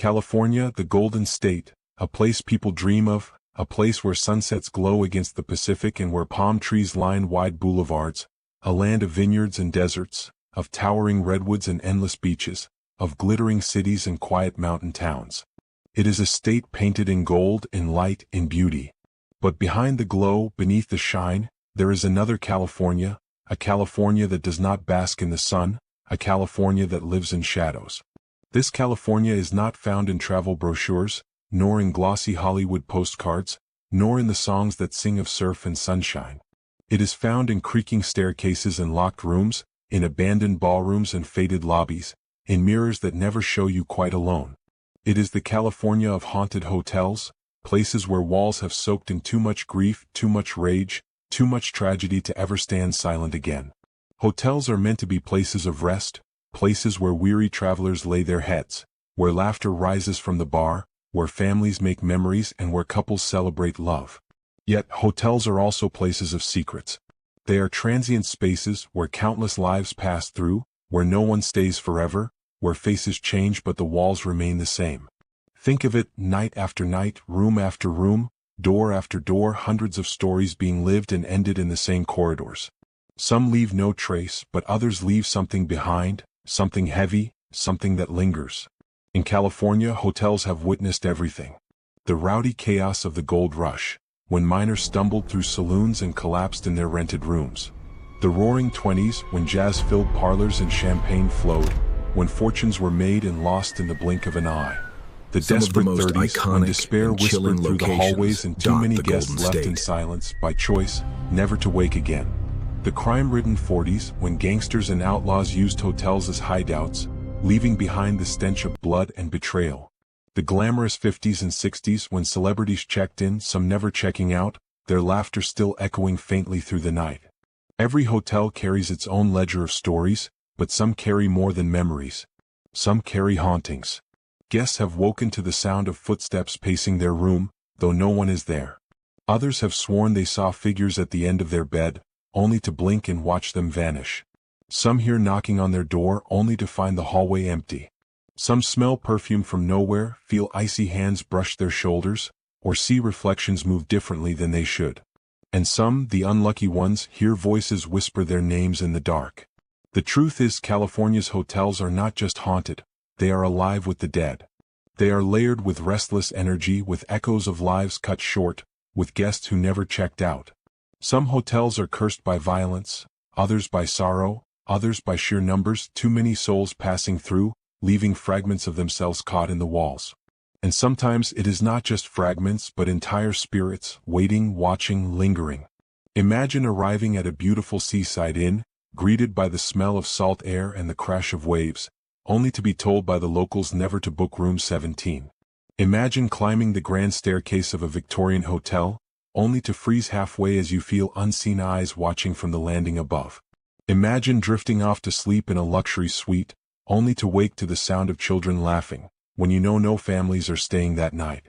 California, the Golden State, a place people dream of, a place where sunsets glow against the Pacific and where palm trees line wide boulevards, a land of vineyards and deserts, of towering redwoods and endless beaches, of glittering cities and quiet mountain towns. It is a state painted in gold, in light, in beauty. But behind the glow, beneath the shine, there is another California, a California that does not bask in the sun, a California that lives in shadows. This California is not found in travel brochures, nor in glossy Hollywood postcards, nor in the songs that sing of surf and sunshine. It is found in creaking staircases and locked rooms, in abandoned ballrooms and faded lobbies, in mirrors that never show you quite alone. It is the California of haunted hotels, places where walls have soaked in too much grief, too much rage, too much tragedy to ever stand silent again. Hotels are meant to be places of rest, places where weary travelers lay their heads, where laughter rises from the bar, where families make memories and where couples celebrate love. Yet, hotels are also places of secrets. They are transient spaces where countless lives pass through, where no one stays forever, where faces change but the walls remain the same. Think of it, night after night, room after room, door after door, hundreds of stories being lived and ended in the same corridors. Some leave no trace, but others leave something behind, something heavy, something that lingers. In California, hotels have witnessed everything. The rowdy chaos of the gold rush, when miners stumbled through saloons and collapsed in their rented rooms. The roaring 20s, when jazz-filled parlors and champagne flowed, when fortunes were made and lost in the blink of an eye. The desperate 30s, when despair whispered through the hallways and too many guests left in silence, by choice, never to wake again. The crime-ridden 40s, when gangsters and outlaws used hotels as hideouts, leaving behind the stench of blood and betrayal. The glamorous 50s and 60s, when celebrities checked in, some never checking out, their laughter still echoing faintly through the night. Every hotel carries its own ledger of stories, but some carry more than memories. Some carry hauntings. Guests have woken to the sound of footsteps pacing their room, though no one is there. Others have sworn they saw figures at the end of their bed, only to blink and watch them vanish. Some hear knocking on their door only to find the hallway empty. Some smell perfume from nowhere, feel icy hands brush their shoulders, or see reflections move differently than they should. And some, the unlucky ones, hear voices whisper their names in the dark. The truth is, California's hotels are not just haunted, they are alive with the dead. They are layered with restless energy, with echoes of lives cut short, with guests who never checked out. Some hotels are cursed by violence, others by sorrow, others by sheer numbers, too many souls passing through, leaving fragments of themselves caught in the walls. And sometimes it is not just fragments but entire spirits, waiting, watching, lingering. Imagine arriving at a beautiful seaside inn, greeted by the smell of salt air and the crash of waves, only to be told by the locals never to book room 17. Imagine climbing the grand staircase of a Victorian hotel, only to freeze halfway as you feel unseen eyes watching from the landing above. Imagine drifting off to sleep in a luxury suite, only to wake to the sound of children laughing, when you know no families are staying that night.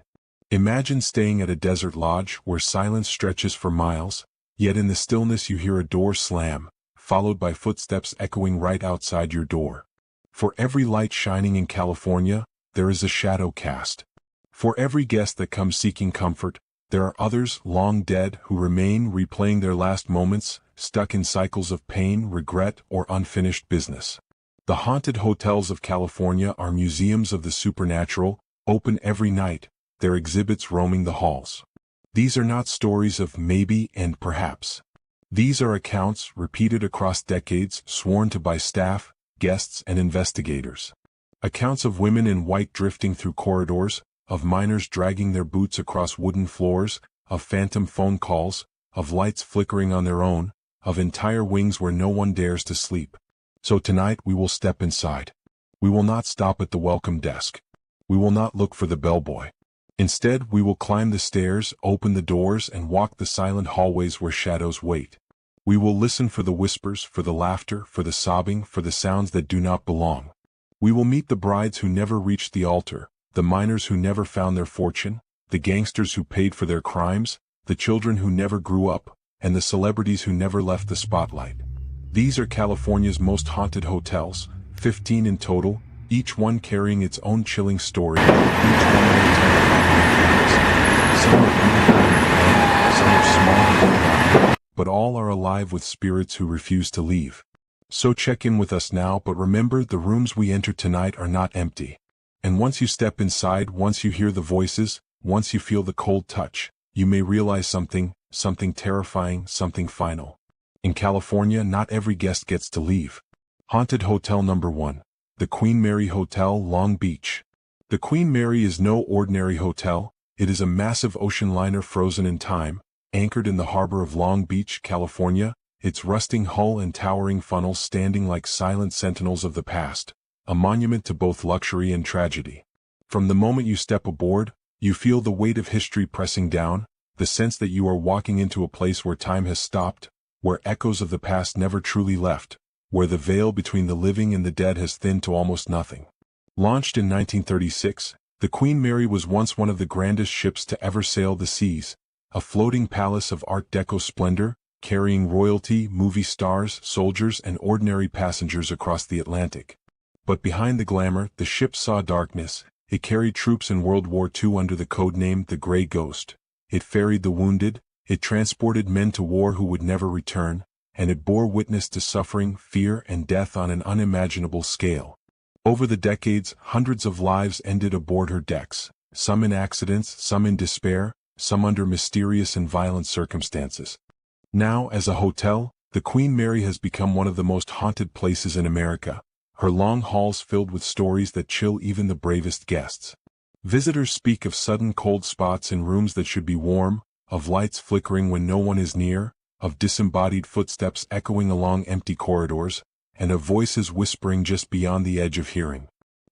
Imagine staying at a desert lodge where silence stretches for miles, yet in the stillness you hear a door slam, followed by footsteps echoing right outside your door. For every light shining in California, there is a shadow cast. For every guest that comes seeking comfort, there are others, long dead, who remain replaying their last moments, stuck in cycles of pain, regret, or unfinished business. The haunted hotels of California are museums of the supernatural, open every night, their exhibits roaming the halls. These are not stories of maybe and perhaps. These are accounts, repeated across decades, sworn to by staff, guests, and investigators. Accounts of women in white drifting through corridors, of miners dragging their boots across wooden floors, of phantom phone calls, of lights flickering on their own, of entire wings where no one dares to sleep. So tonight we will step inside. We will not stop at the welcome desk. We will not look for the bellboy. Instead, we will climb the stairs, open the doors, and walk the silent hallways where shadows wait. We will listen for the whispers, for the laughter, for the sobbing, for the sounds that do not belong. We will meet the brides who never reached the altar, the miners who never found their fortune, the gangsters who paid for their crimes, the children who never grew up, and the celebrities who never left the spotlight. These are California's most haunted hotels, 15 in total, each one carrying its own chilling story, each one more terrifying than the others. Some are beautiful and grand, some are small and forgotten, but all are alive with spirits who refuse to leave. So check in with us now, but remember, the rooms we enter tonight are not empty. And once you step inside, once you hear the voices, once you feel the cold touch, you may realize something terrifying, something final. In California, not every guest gets to leave. Haunted Hotel Number 1. The Queen Mary Hotel, Long Beach. The Queen Mary is no ordinary hotel. It is a massive ocean liner frozen in time, anchored in the harbor of Long Beach, California, its rusting hull and towering funnels standing like silent sentinels of the past, a monument to both luxury and tragedy. From the moment you step aboard, you feel the weight of history pressing down, the sense that you are walking into a place where time has stopped, where echoes of the past never truly left, where the veil between the living and the dead has thinned to almost nothing. Launched in 1936, the Queen Mary was once one of the grandest ships to ever sail the seas, a floating palace of Art Deco splendor, carrying royalty, movie stars, soldiers, and ordinary passengers across the Atlantic. But behind the glamour, the ship saw darkness. It carried troops in World War II under the code name the Grey Ghost. It ferried the wounded, it transported men to war who would never return, and it bore witness to suffering, fear, and death on an unimaginable scale. Over the decades, hundreds of lives ended aboard her decks, some in accidents, some in despair, some under mysterious and violent circumstances. Now, as a hotel, the Queen Mary has become one of the most haunted places in America, her long halls filled with stories that chill even the bravest guests. Visitors speak of sudden cold spots in rooms that should be warm, of lights flickering when no one is near, of disembodied footsteps echoing along empty corridors, and of voices whispering just beyond the edge of hearing.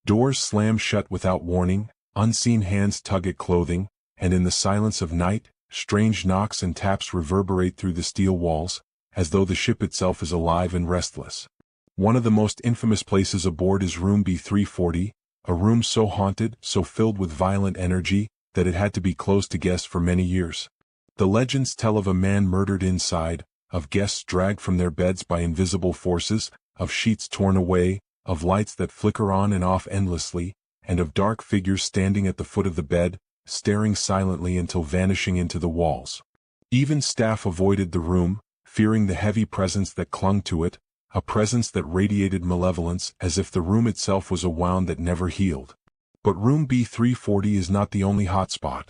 Doors slam shut without warning, unseen hands tug at clothing, and in the silence of night, strange knocks and taps reverberate through the steel walls, as though the ship itself is alive and restless. One of the most infamous places aboard is room B340, a room so haunted, so filled with violent energy, that it had to be closed to guests for many years. The legends tell of a man murdered inside, of guests dragged from their beds by invisible forces, of sheets torn away, of lights that flicker on and off endlessly, and of dark figures standing at the foot of the bed, staring silently until vanishing into the walls. Even staff avoided the room, fearing the heavy presence that clung to it, a presence that radiated malevolence as if the room itself was a wound that never healed. But room B340 is not the only hotspot.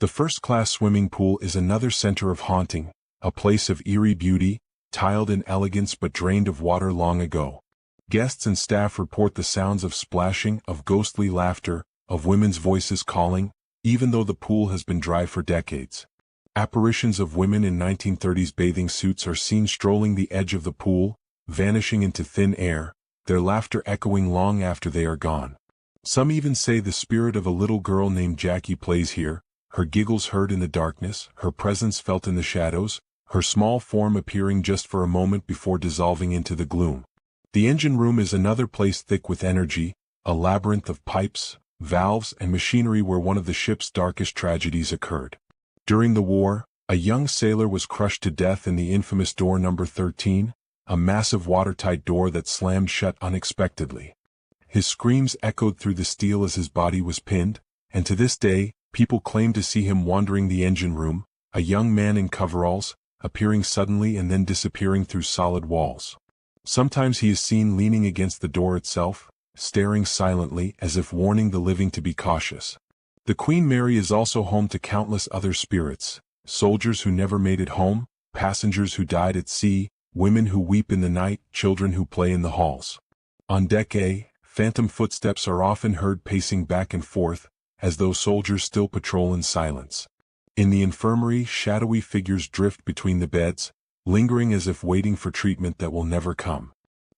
The first-class swimming pool is another center of haunting, a place of eerie beauty, tiled in elegance but drained of water long ago. Guests and staff report the sounds of splashing, of ghostly laughter, of women's voices calling, even though the pool has been dry for decades. Apparitions of women in 1930s bathing suits are seen strolling the edge of the pool, vanishing into thin air, their laughter echoing long after they are gone. Some even say the spirit of a little girl named Jackie plays here, her giggles heard in the darkness, her presence felt in the shadows, her small form appearing just for a moment before dissolving into the gloom. The engine room is another place thick with energy, a labyrinth of pipes, valves, and machinery where one of the ship's darkest tragedies occurred. During the war, a young sailor was crushed to death in the infamous door number 13, a massive watertight door that slammed shut unexpectedly. His screams echoed through the steel as his body was pinned, and to this day, people claim to see him wandering the engine room, a young man in coveralls, appearing suddenly and then disappearing through solid walls. Sometimes he is seen leaning against the door itself, staring silently as if warning the living to be cautious. The Queen Mary is also home to countless other spirits, soldiers who never made it home, passengers who died at sea, women who weep in the night, children who play in the halls. On deck A, phantom footsteps are often heard pacing back and forth, as though soldiers still patrol in silence. In the infirmary, shadowy figures drift between the beds, lingering as if waiting for treatment that will never come.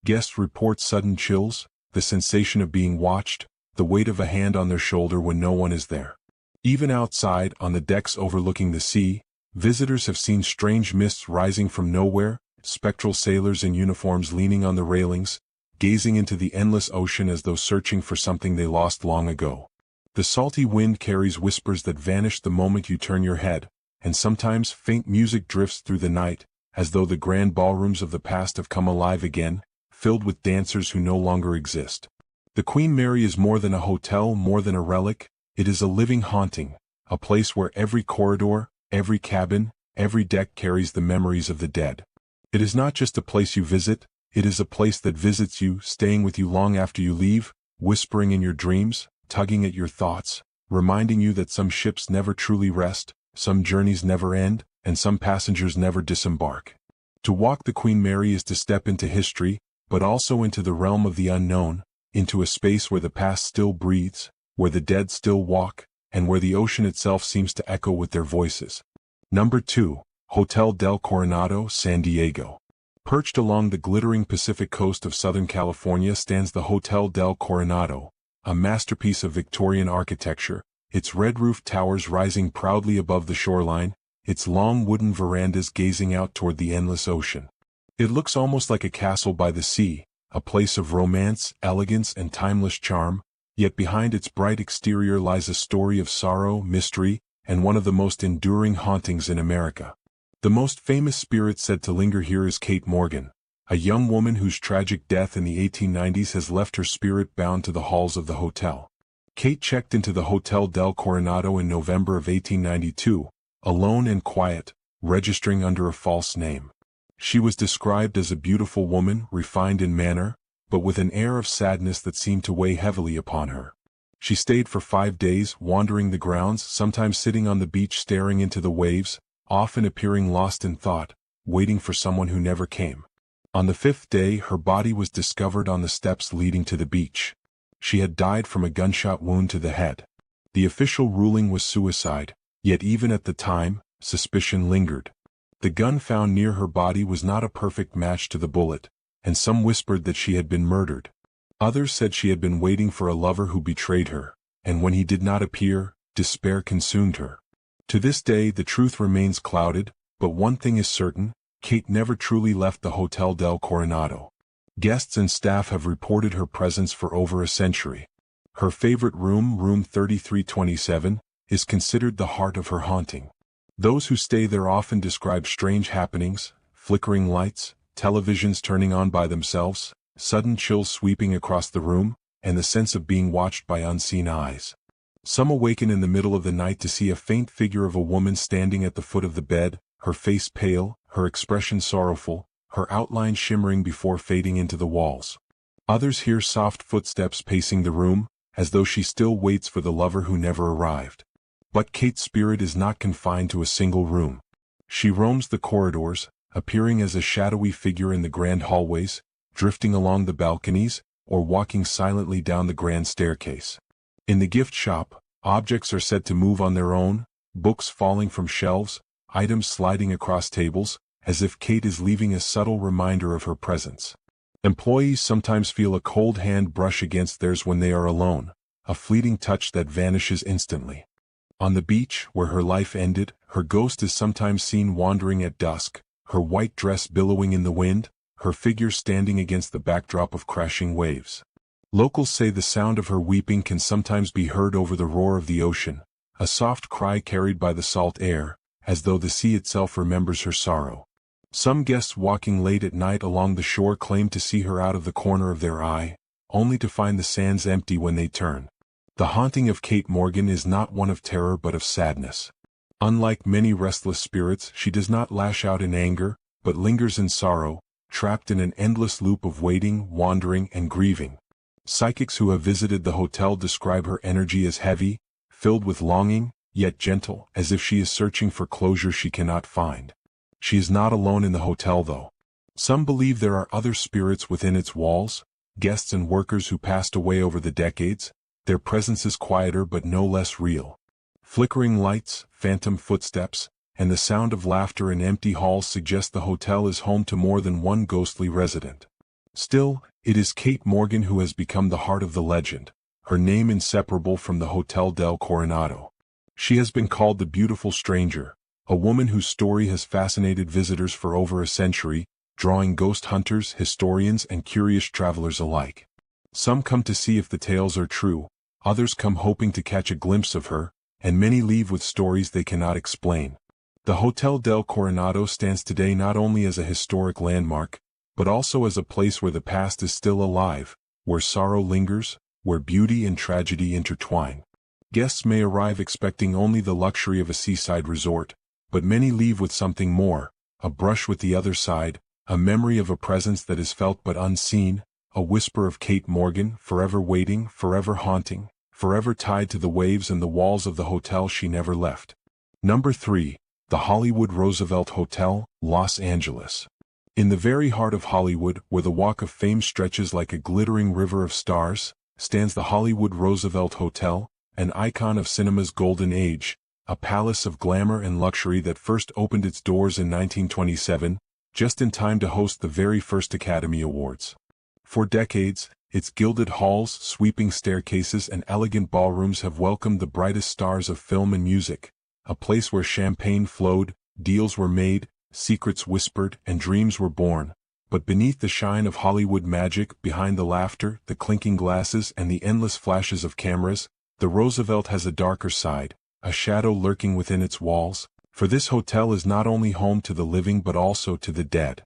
Guests report sudden chills, the sensation of being watched, the weight of a hand on their shoulder when no one is there. Even outside, on the decks overlooking the sea, visitors have seen strange mists rising from nowhere, spectral sailors in uniforms leaning on the railings, gazing into the endless ocean as though searching for something they lost long ago. The salty wind carries whispers that vanish the moment you turn your head, and sometimes faint music drifts through the night, as though the grand ballrooms of the past have come alive again, filled with dancers who no longer exist. The Queen Mary is more than a hotel, more than a relic, it is a living haunting, a place where every corridor, every cabin, every deck carries the memories of the dead. It is not just a place you visit, it is a place that visits you, staying with you long after you leave, whispering in your dreams, tugging at your thoughts, reminding you that some ships never truly rest, some journeys never end, and some passengers never disembark. To walk the Queen Mary is to step into history, but also into the realm of the unknown, into a space where the past still breathes, where the dead still walk, and where the ocean itself seems to echo with their voices. Number 2. Hotel del Coronado, San Diego. Perched along the glittering Pacific coast of Southern California stands the Hotel del Coronado, a masterpiece of Victorian architecture, its red-roofed towers rising proudly above the shoreline, its long wooden verandas gazing out toward the endless ocean. It looks almost like a castle by the sea, a place of romance, elegance, and timeless charm, yet behind its bright exterior lies a story of sorrow, mystery, and one of the most enduring hauntings in America. The most famous spirit said to linger here is Kate Morgan, a young woman whose tragic death in the 1890s has left her spirit bound to the halls of the hotel. Kate checked into the Hotel del Coronado in November of 1892, alone and quiet, registering under a false name. She was described as a beautiful woman, refined in manner, but with an air of sadness that seemed to weigh heavily upon her. She stayed for 5 days, wandering the grounds, sometimes sitting on the beach staring into the waves, often appearing lost in thought, waiting for someone who never came. On the 5th day, her body was discovered on the steps leading to the beach. She had died from a gunshot wound to the head. The official ruling was suicide, yet even at the time, suspicion lingered. The gun found near her body was not a perfect match to the bullet, and some whispered that she had been murdered. Others said she had been waiting for a lover who betrayed her, and when he did not appear, despair consumed her. To this day the truth remains clouded, but one thing is certain, Kate never truly left the Hotel del Coronado. Guests and staff have reported her presence for over a century. Her favorite room, room 3327, is considered the heart of her haunting. Those who stay there often describe strange happenings, flickering lights, televisions turning on by themselves, sudden chills sweeping across the room, and the sense of being watched by unseen eyes. Some awaken in the middle of the night to see a faint figure of a woman standing at the foot of the bed, her face pale, her expression sorrowful, her outline shimmering before fading into the walls. Others hear soft footsteps pacing the room, as though she still waits for the lover who never arrived. But Kate's spirit is not confined to a single room. She roams the corridors, appearing as a shadowy figure in the grand hallways, drifting along the balconies, or walking silently down the grand staircase. In the gift shop, objects are said to move on their own, books falling from shelves, items sliding across tables, as if Kate is leaving a subtle reminder of her presence. Employees sometimes feel a cold hand brush against theirs when they are alone, a fleeting touch that vanishes instantly. On the beach, where her life ended, her ghost is sometimes seen wandering at dusk, her white dress billowing in the wind, her figure standing against the backdrop of crashing waves. Locals say the sound of her weeping can sometimes be heard over the roar of the ocean, a soft cry carried by the salt air, as though the sea itself remembers her sorrow. Some guests walking late at night along the shore claim to see her out of the corner of their eye, only to find the sands empty when they turn. The haunting of Kate Morgan is not one of terror but of sadness. Unlike many restless spirits, she does not lash out in anger, but lingers in sorrow, trapped in an endless loop of waiting, wandering, and grieving. Psychics who have visited the hotel describe her energy as heavy, filled with longing, yet gentle, as if she is searching for closure she cannot find. She is not alone in the hotel though. Some believe there are other spirits within its walls, guests and workers who passed away over the decades. Their presence is quieter but no less real. Flickering lights, phantom footsteps, and the sound of laughter in empty halls suggest the hotel is home to more than one ghostly resident. Still, it is Kate Morgan who has become the heart of the legend, her name inseparable from the Hotel del Coronado. She has been called the beautiful stranger, a woman whose story has fascinated visitors for over a century, drawing ghost hunters, historians, and curious travelers alike. Some come to see if the tales are true, others come hoping to catch a glimpse of her, and many leave with stories they cannot explain. The Hotel del Coronado stands today not only as a historic landmark, but also as a place where the past is still alive, where sorrow lingers, where beauty and tragedy intertwine. Guests may arrive expecting only the luxury of a seaside resort, but many leave with something more: a brush with the other side, a memory of a presence that is felt but unseen, a whisper of Kate Morgan, forever waiting, forever haunting, forever tied to the waves and the walls of the hotel she never left. Number 3. The Hollywood Roosevelt Hotel, Los Angeles. In the very heart of Hollywood, where the Walk of Fame stretches like a glittering river of stars, stands the Hollywood Roosevelt Hotel, an icon of cinema's golden age, a palace of glamour and luxury that first opened its doors in 1927, just in time to host the very first Academy Awards. For decades, its gilded halls, sweeping staircases and elegant ballrooms have welcomed the brightest stars of film and music, a place where champagne flowed, deals were made, secrets whispered, and dreams were born. But beneath the shine of Hollywood magic, behind the laughter, the clinking glasses, and the endless flashes of cameras, the Roosevelt has a darker side, a shadow lurking within its walls, for this hotel is not only home to the living but also to the dead.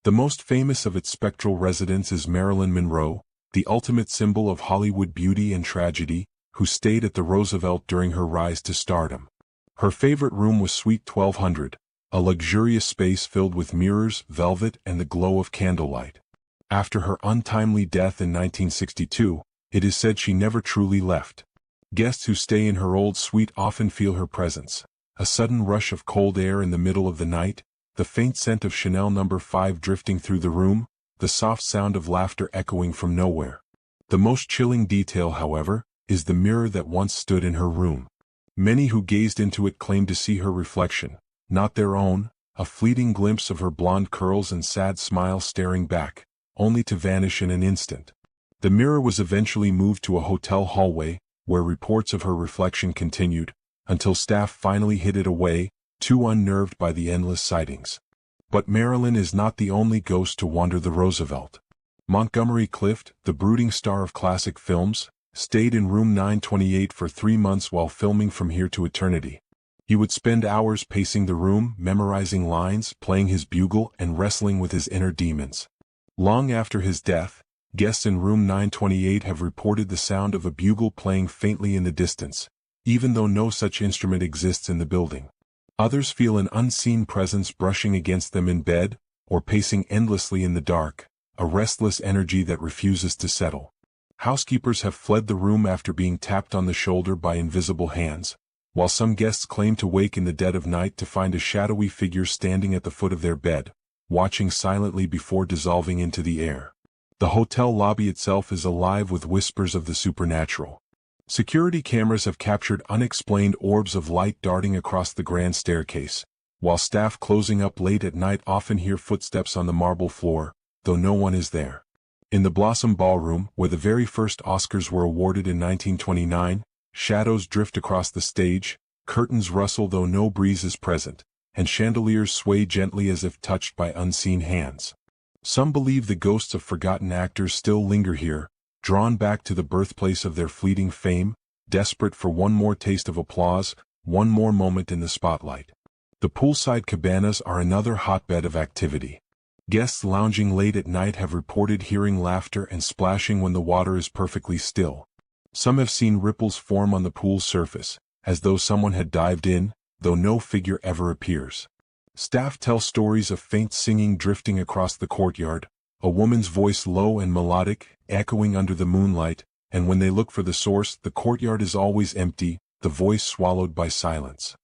The most famous of its spectral residents is Marilyn Monroe, the ultimate symbol of Hollywood beauty and tragedy, who stayed at the Roosevelt during her rise to stardom. Her favorite room was Suite 1200, a luxurious space filled with mirrors, velvet, and the glow of candlelight. After her untimely death in 1962, it is said she never truly left. Guests who stay in her old suite often feel her presence, a sudden rush of cold air in the middle of the night, the faint scent of Chanel No. 5 drifting through the room, the soft sound of laughter echoing from nowhere. The most chilling detail, however, is the mirror that once stood in her room. Many who gazed into it claimed to see her reflection, not their own, a fleeting glimpse of her blonde curls and sad smile staring back, only to vanish in an instant. The mirror was eventually moved to a hotel hallway, where reports of her reflection continued, until staff finally hid it away, too unnerved by the endless sightings. But Marilyn is not the only ghost to wander the Roosevelt. Montgomery Clift, the brooding star of classic films, stayed in room 928 for 3 months while filming From Here to Eternity. He would spend hours pacing the room, memorizing lines, playing his bugle, and wrestling with his inner demons. Long after his death, guests in room 928 have reported the sound of a bugle playing faintly in the distance, even though no such instrument exists in the building. Others feel an unseen presence brushing against them in bed, or pacing endlessly in the dark, a restless energy that refuses to settle. Housekeepers have fled the room after being tapped on the shoulder by invisible hands, while some guests claim to wake in the dead of night to find a shadowy figure standing at the foot of their bed, watching silently before dissolving into the air. The hotel lobby itself is alive with whispers of the supernatural. Security cameras have captured unexplained orbs of light darting across the grand staircase, while staff closing up late at night often hear footsteps on the marble floor, though no one is there. In the Blossom Ballroom, where the very first Oscars were awarded in 1929, shadows drift across the stage, curtains rustle though no breeze is present, and chandeliers sway gently as if touched by unseen hands. Some believe the ghosts of forgotten actors still linger here, drawn back to the birthplace of their fleeting fame, desperate for one more taste of applause, one more moment in the spotlight. The poolside cabanas are another hotbed of activity. Guests lounging late at night have reported hearing laughter and splashing when the water is perfectly still. Some have seen ripples form on the pool's surface, as though someone had dived in, though no figure ever appears. Staff tell stories of faint singing drifting across the courtyard, a woman's voice low and melodic, echoing under the moonlight, and when they look for the source, the courtyard is always empty, the voice swallowed by silence.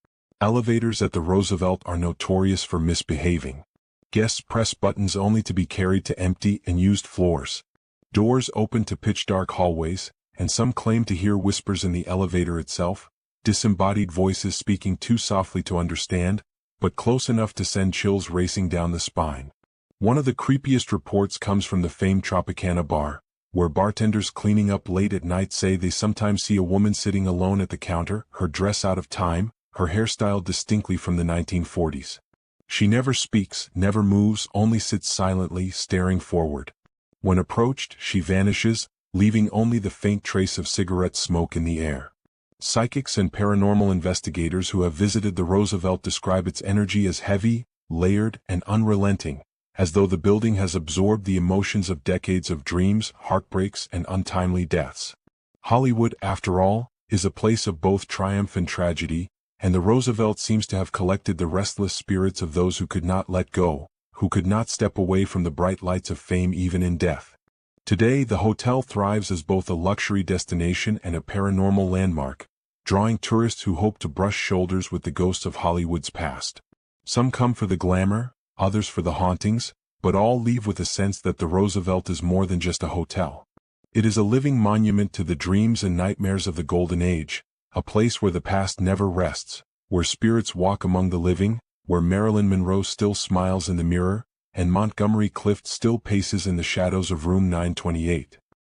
Elevators at the Roosevelt are notorious for misbehaving. Guests press buttons only to be carried to empty and used floors. Doors open to pitch-dark hallways, and some claim to hear whispers in the elevator itself, disembodied voices speaking too softly to understand, but close enough to send chills racing down the spine. One of the creepiest reports comes from the famed Tropicana bar, where bartenders cleaning up late at night say they sometimes see a woman sitting alone at the counter, her dress out of time, her hairstyle distinctly from the 1940s. She never speaks, never moves, only sits silently, staring forward. When approached, she vanishes, leaving only the faint trace of cigarette smoke in the air. Psychics and paranormal investigators who have visited the Roosevelt describe its energy as heavy, layered, and unrelenting, as though the building has absorbed the emotions of decades of dreams, heartbreaks, and untimely deaths. Hollywood, after all, is a place of both triumph and tragedy, and the Roosevelt seems to have collected the restless spirits of those who could not let go, who could not step away from the bright lights of fame even in death. Today, the hotel thrives as both a luxury destination and a paranormal landmark, drawing tourists who hope to brush shoulders with the ghosts of Hollywood's past. Some come for the glamour, others for the hauntings, but all leave with a sense that the Roosevelt is more than just a hotel. It is a living monument to the dreams and nightmares of the Golden Age, a place where the past never rests, where spirits walk among the living, where Marilyn Monroe still smiles in the mirror, and Montgomery Clift still paces in the shadows of room 928.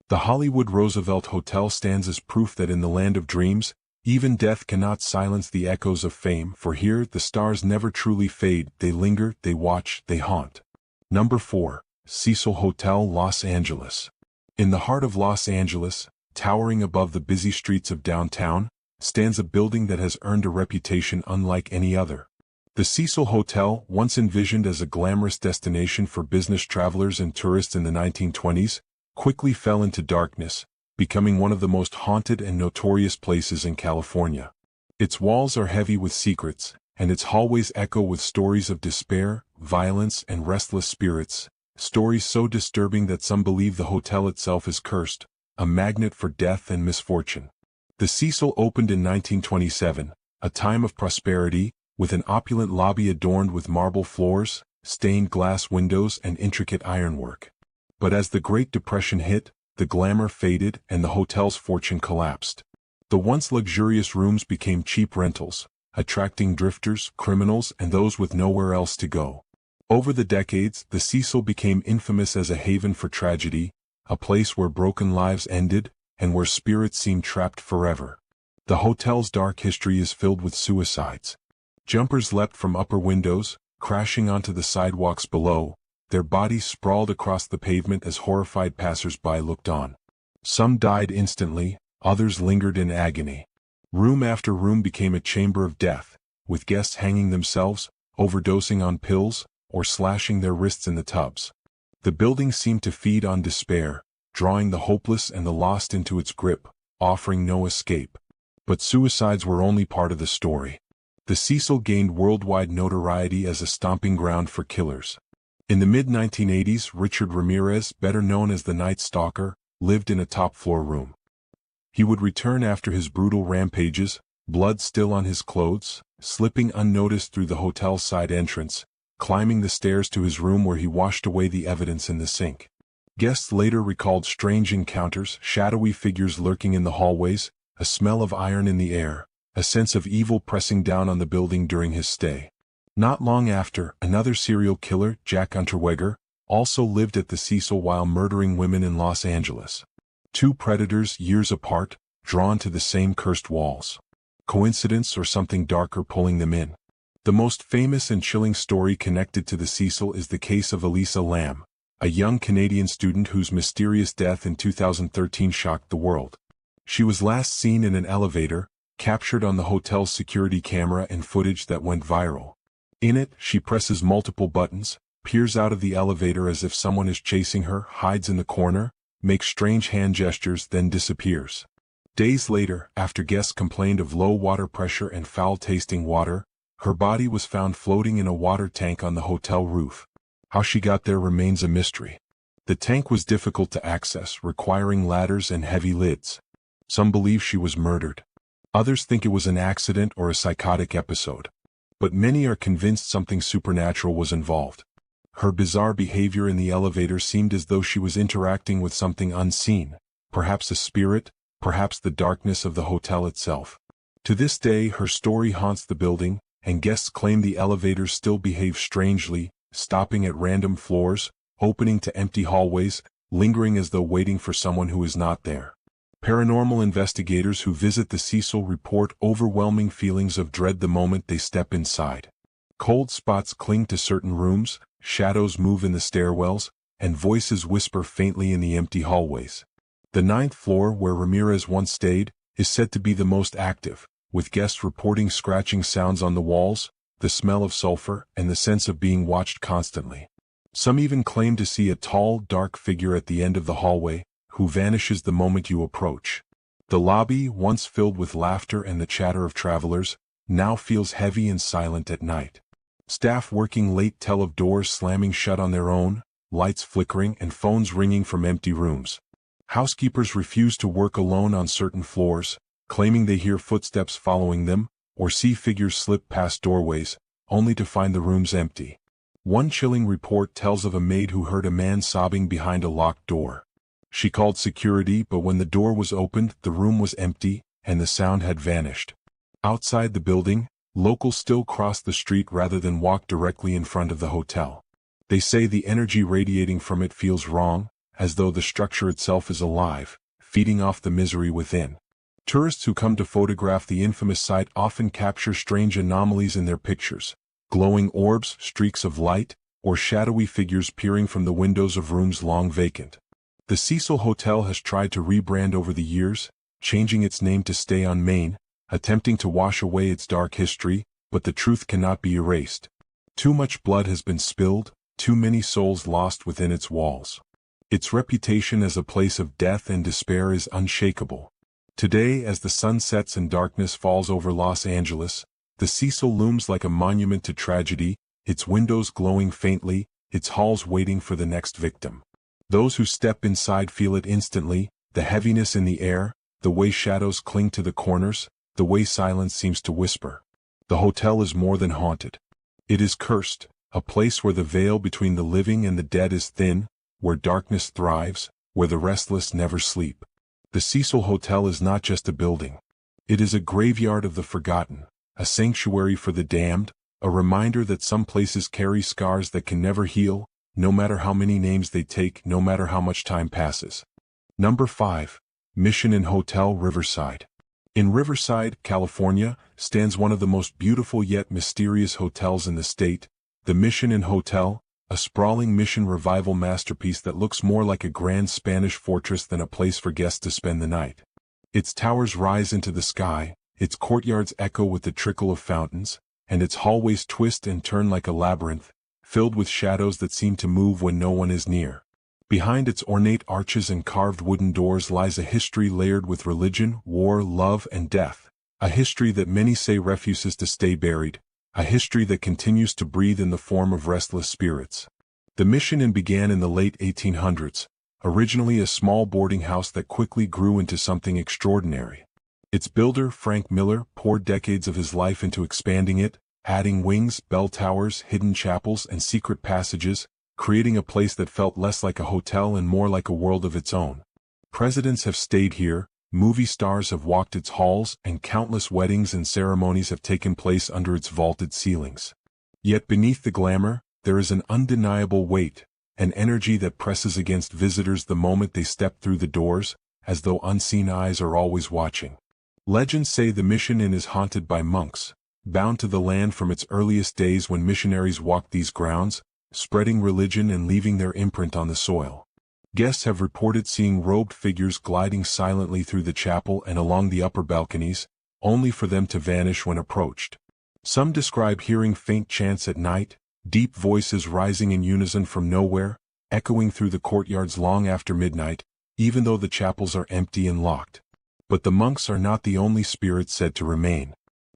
The Hollywood Roosevelt Hotel stands as proof that in the land of dreams, even death cannot silence the echoes of fame, for here the stars never truly fade, they linger, they watch, they haunt. Number 4. Cecil Hotel, Los Angeles. In the heart of Los Angeles, towering above the busy streets of downtown, stands a building that has earned a reputation unlike any other. The Cecil Hotel, once envisioned as a glamorous destination for business travelers and tourists in the 1920s, quickly fell into darkness, becoming one of the most haunted and notorious places in California. Its walls are heavy with secrets, and its hallways echo with stories of despair, violence, and restless spirits, stories so disturbing that some believe the hotel itself is cursed, a magnet for death and misfortune. The Cecil opened in 1927, a time of prosperity, with an opulent lobby adorned with marble floors, stained glass windows, and intricate ironwork. But as the Great Depression hit, the glamour faded and the hotel's fortune collapsed. The once luxurious rooms became cheap rentals, attracting drifters, criminals, and those with nowhere else to go. Over the decades, the Cecil became infamous as a haven for tragedy, a place where broken lives ended, and where spirits seemed trapped forever. The hotel's dark history is filled with suicides. Jumpers leapt from upper windows, crashing onto the sidewalks below, their bodies sprawled across the pavement as horrified passers-by looked on. Some died instantly, others lingered in agony. Room after room became a chamber of death, with guests hanging themselves, overdosing on pills, or slashing their wrists in the tubs. The building seemed to feed on despair, drawing the hopeless and the lost into its grip, offering no escape. But suicides were only part of the story. The Cecil gained worldwide notoriety as a stomping ground for killers. In the mid-1980s, Richard Ramirez, better known as the Night Stalker, lived in a top-floor room. He would return after his brutal rampages, blood still on his clothes, slipping unnoticed through the hotel's side entrance, climbing the stairs to his room where he washed away the evidence in the sink. Guests later recalled strange encounters, shadowy figures lurking in the hallways, a smell of iron in the air, a sense of evil pressing down on the building during his stay. Not long after, another serial killer, Jack Unterweger, also lived at the Cecil while murdering women in Los Angeles. Two predators years apart, drawn to the same cursed walls. Coincidence or something darker pulling them in? The most famous and chilling story connected to the Cecil is the case of Elisa Lam, a young Canadian student whose mysterious death in 2013 shocked the world. She was last seen in an elevator, captured on the hotel's security camera in footage that went viral. In it, she presses multiple buttons, peers out of the elevator as if someone is chasing her, hides in the corner, makes strange hand gestures, then disappears. Days later, after guests complained of low water pressure and foul-tasting water, her body was found floating in a water tank on the hotel roof. How she got there remains a mystery. The tank was difficult to access, requiring ladders and heavy lids. Some believe she was murdered. Others think it was an accident or a psychotic episode. But many are convinced something supernatural was involved. Her bizarre behavior in the elevator seemed as though she was interacting with something unseen, perhaps a spirit, perhaps the darkness of the hotel itself. To this day, her story haunts the building, and guests claim the elevators still behave strangely, stopping at random floors, opening to empty hallways, lingering as though waiting for someone who is not there. Paranormal investigators who visit the Cecil report overwhelming feelings of dread the moment they step inside. Cold spots cling to certain rooms, shadows move in the stairwells, and voices whisper faintly in the empty hallways. The 9th floor, where Ramirez once stayed, is said to be the most active, with guests reporting scratching sounds on the walls, the smell of sulfur, and the sense of being watched constantly. Some even claim to see a tall, dark figure at the end of the hallway, who vanishes the moment you approach. The lobby, once filled with laughter and the chatter of travelers, now feels heavy and silent at night. Staff working late tell of doors slamming shut on their own, lights flickering and phones ringing from empty rooms. Housekeepers refuse to work alone on certain floors, claiming they hear footsteps following them, or see figures slip past doorways, only to find the rooms empty. One chilling report tells of a maid who heard a man sobbing behind a locked door. She called security, but when the door was opened, the room was empty, and the sound had vanished. Outside the building, locals still cross the street rather than walk directly in front of the hotel. They say the energy radiating from it feels wrong, as though the structure itself is alive, feeding off the misery within. Tourists who come to photograph the infamous site often capture strange anomalies in their pictures: glowing orbs, streaks of light, or shadowy figures peering from the windows of rooms long vacant. The Cecil Hotel has tried to rebrand over the years, changing its name to Stay on Main, attempting to wash away its dark history, but the truth cannot be erased. Too much blood has been spilled, too many souls lost within its walls. Its reputation as a place of death and despair is unshakable. Today, as the sun sets and darkness falls over Los Angeles, the Cecil looms like a monument to tragedy, its windows glowing faintly, its halls waiting for the next victim. Those who step inside feel it instantly, the heaviness in the air, the way shadows cling to the corners, the way silence seems to whisper. The hotel is more than haunted. It is cursed, a place where the veil between the living and the dead is thin, where darkness thrives, where the restless never sleep. The Cecil Hotel is not just a building. It is a graveyard of the forgotten, a sanctuary for the damned, a reminder that some places carry scars that can never heal, no matter how many names they take, no matter how much time passes. Number 5. Mission Inn Hotel Riverside. In Riverside, California, stands one of the most beautiful yet mysterious hotels in the state, the Mission Inn Hotel, a sprawling Mission Revival masterpiece that looks more like a grand Spanish fortress than a place for guests to spend the night. Its towers rise into the sky, its courtyards echo with the trickle of fountains, and its hallways twist and turn like a labyrinth, filled with shadows that seem to move when no one is near. Behind its ornate arches and carved wooden doors lies a history layered with religion, war, love, and death, a history that many say refuses to stay buried, a history that continues to breathe in the form of restless spirits. The Mission Inn began in the late 1800s, originally a small boarding house that quickly grew into something extraordinary. Its builder, Frank Miller, poured decades of his life into expanding it, adding wings, bell towers, hidden chapels, and secret passages, creating a place that felt less like a hotel and more like a world of its own. Presidents have stayed here, movie stars have walked its halls, and countless weddings and ceremonies have taken place under its vaulted ceilings. Yet beneath the glamour, there is an undeniable weight, an energy that presses against visitors the moment they step through the doors, as though unseen eyes are always watching. Legends say the Mission Inn is haunted by monks, bound to the land from its earliest days when missionaries walked these grounds, spreading religion and leaving their imprint on the soil. Guests have reported seeing robed figures gliding silently through the chapel and along the upper balconies, only for them to vanish when approached. Some describe hearing faint chants at night, deep voices rising in unison from nowhere, echoing through the courtyards long after midnight, even though the chapels are empty and locked. But the monks are not the only spirits said to remain.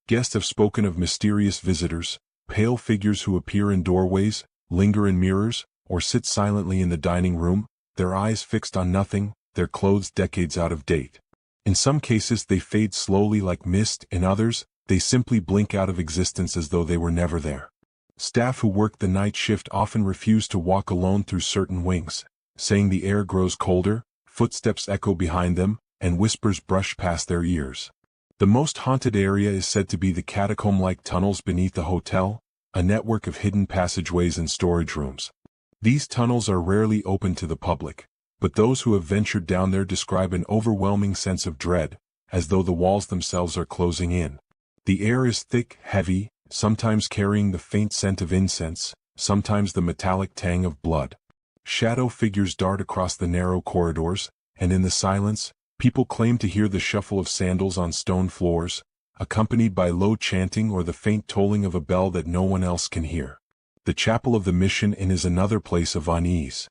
Guests have spoken of mysterious visitors, pale figures who appear in doorways, linger in mirrors, or sit silently in the dining room, their eyes fixed on nothing, their clothes decades out of date. In some cases they fade slowly like mist, in others, they simply blink out of existence as though they were never there. Staff who work the night shift often refuse to walk alone through certain wings, saying the air grows colder, footsteps echo behind them, and whispers brush past their ears. The most haunted area is said to be the catacomb-like tunnels beneath the hotel, a network of hidden passageways and storage rooms. These tunnels are rarely open to the public, but those who have ventured down there describe an overwhelming sense of dread, as though the walls themselves are closing in. The air is thick, heavy, sometimes carrying the faint scent of incense, sometimes the metallic tang of blood. Shadow figures dart across the narrow corridors, and in the silence, people claim to hear the shuffle of sandals on stone floors, accompanied by low chanting or the faint tolling of a bell that no one else can hear. The chapel of the Mission Inn is another place of unease.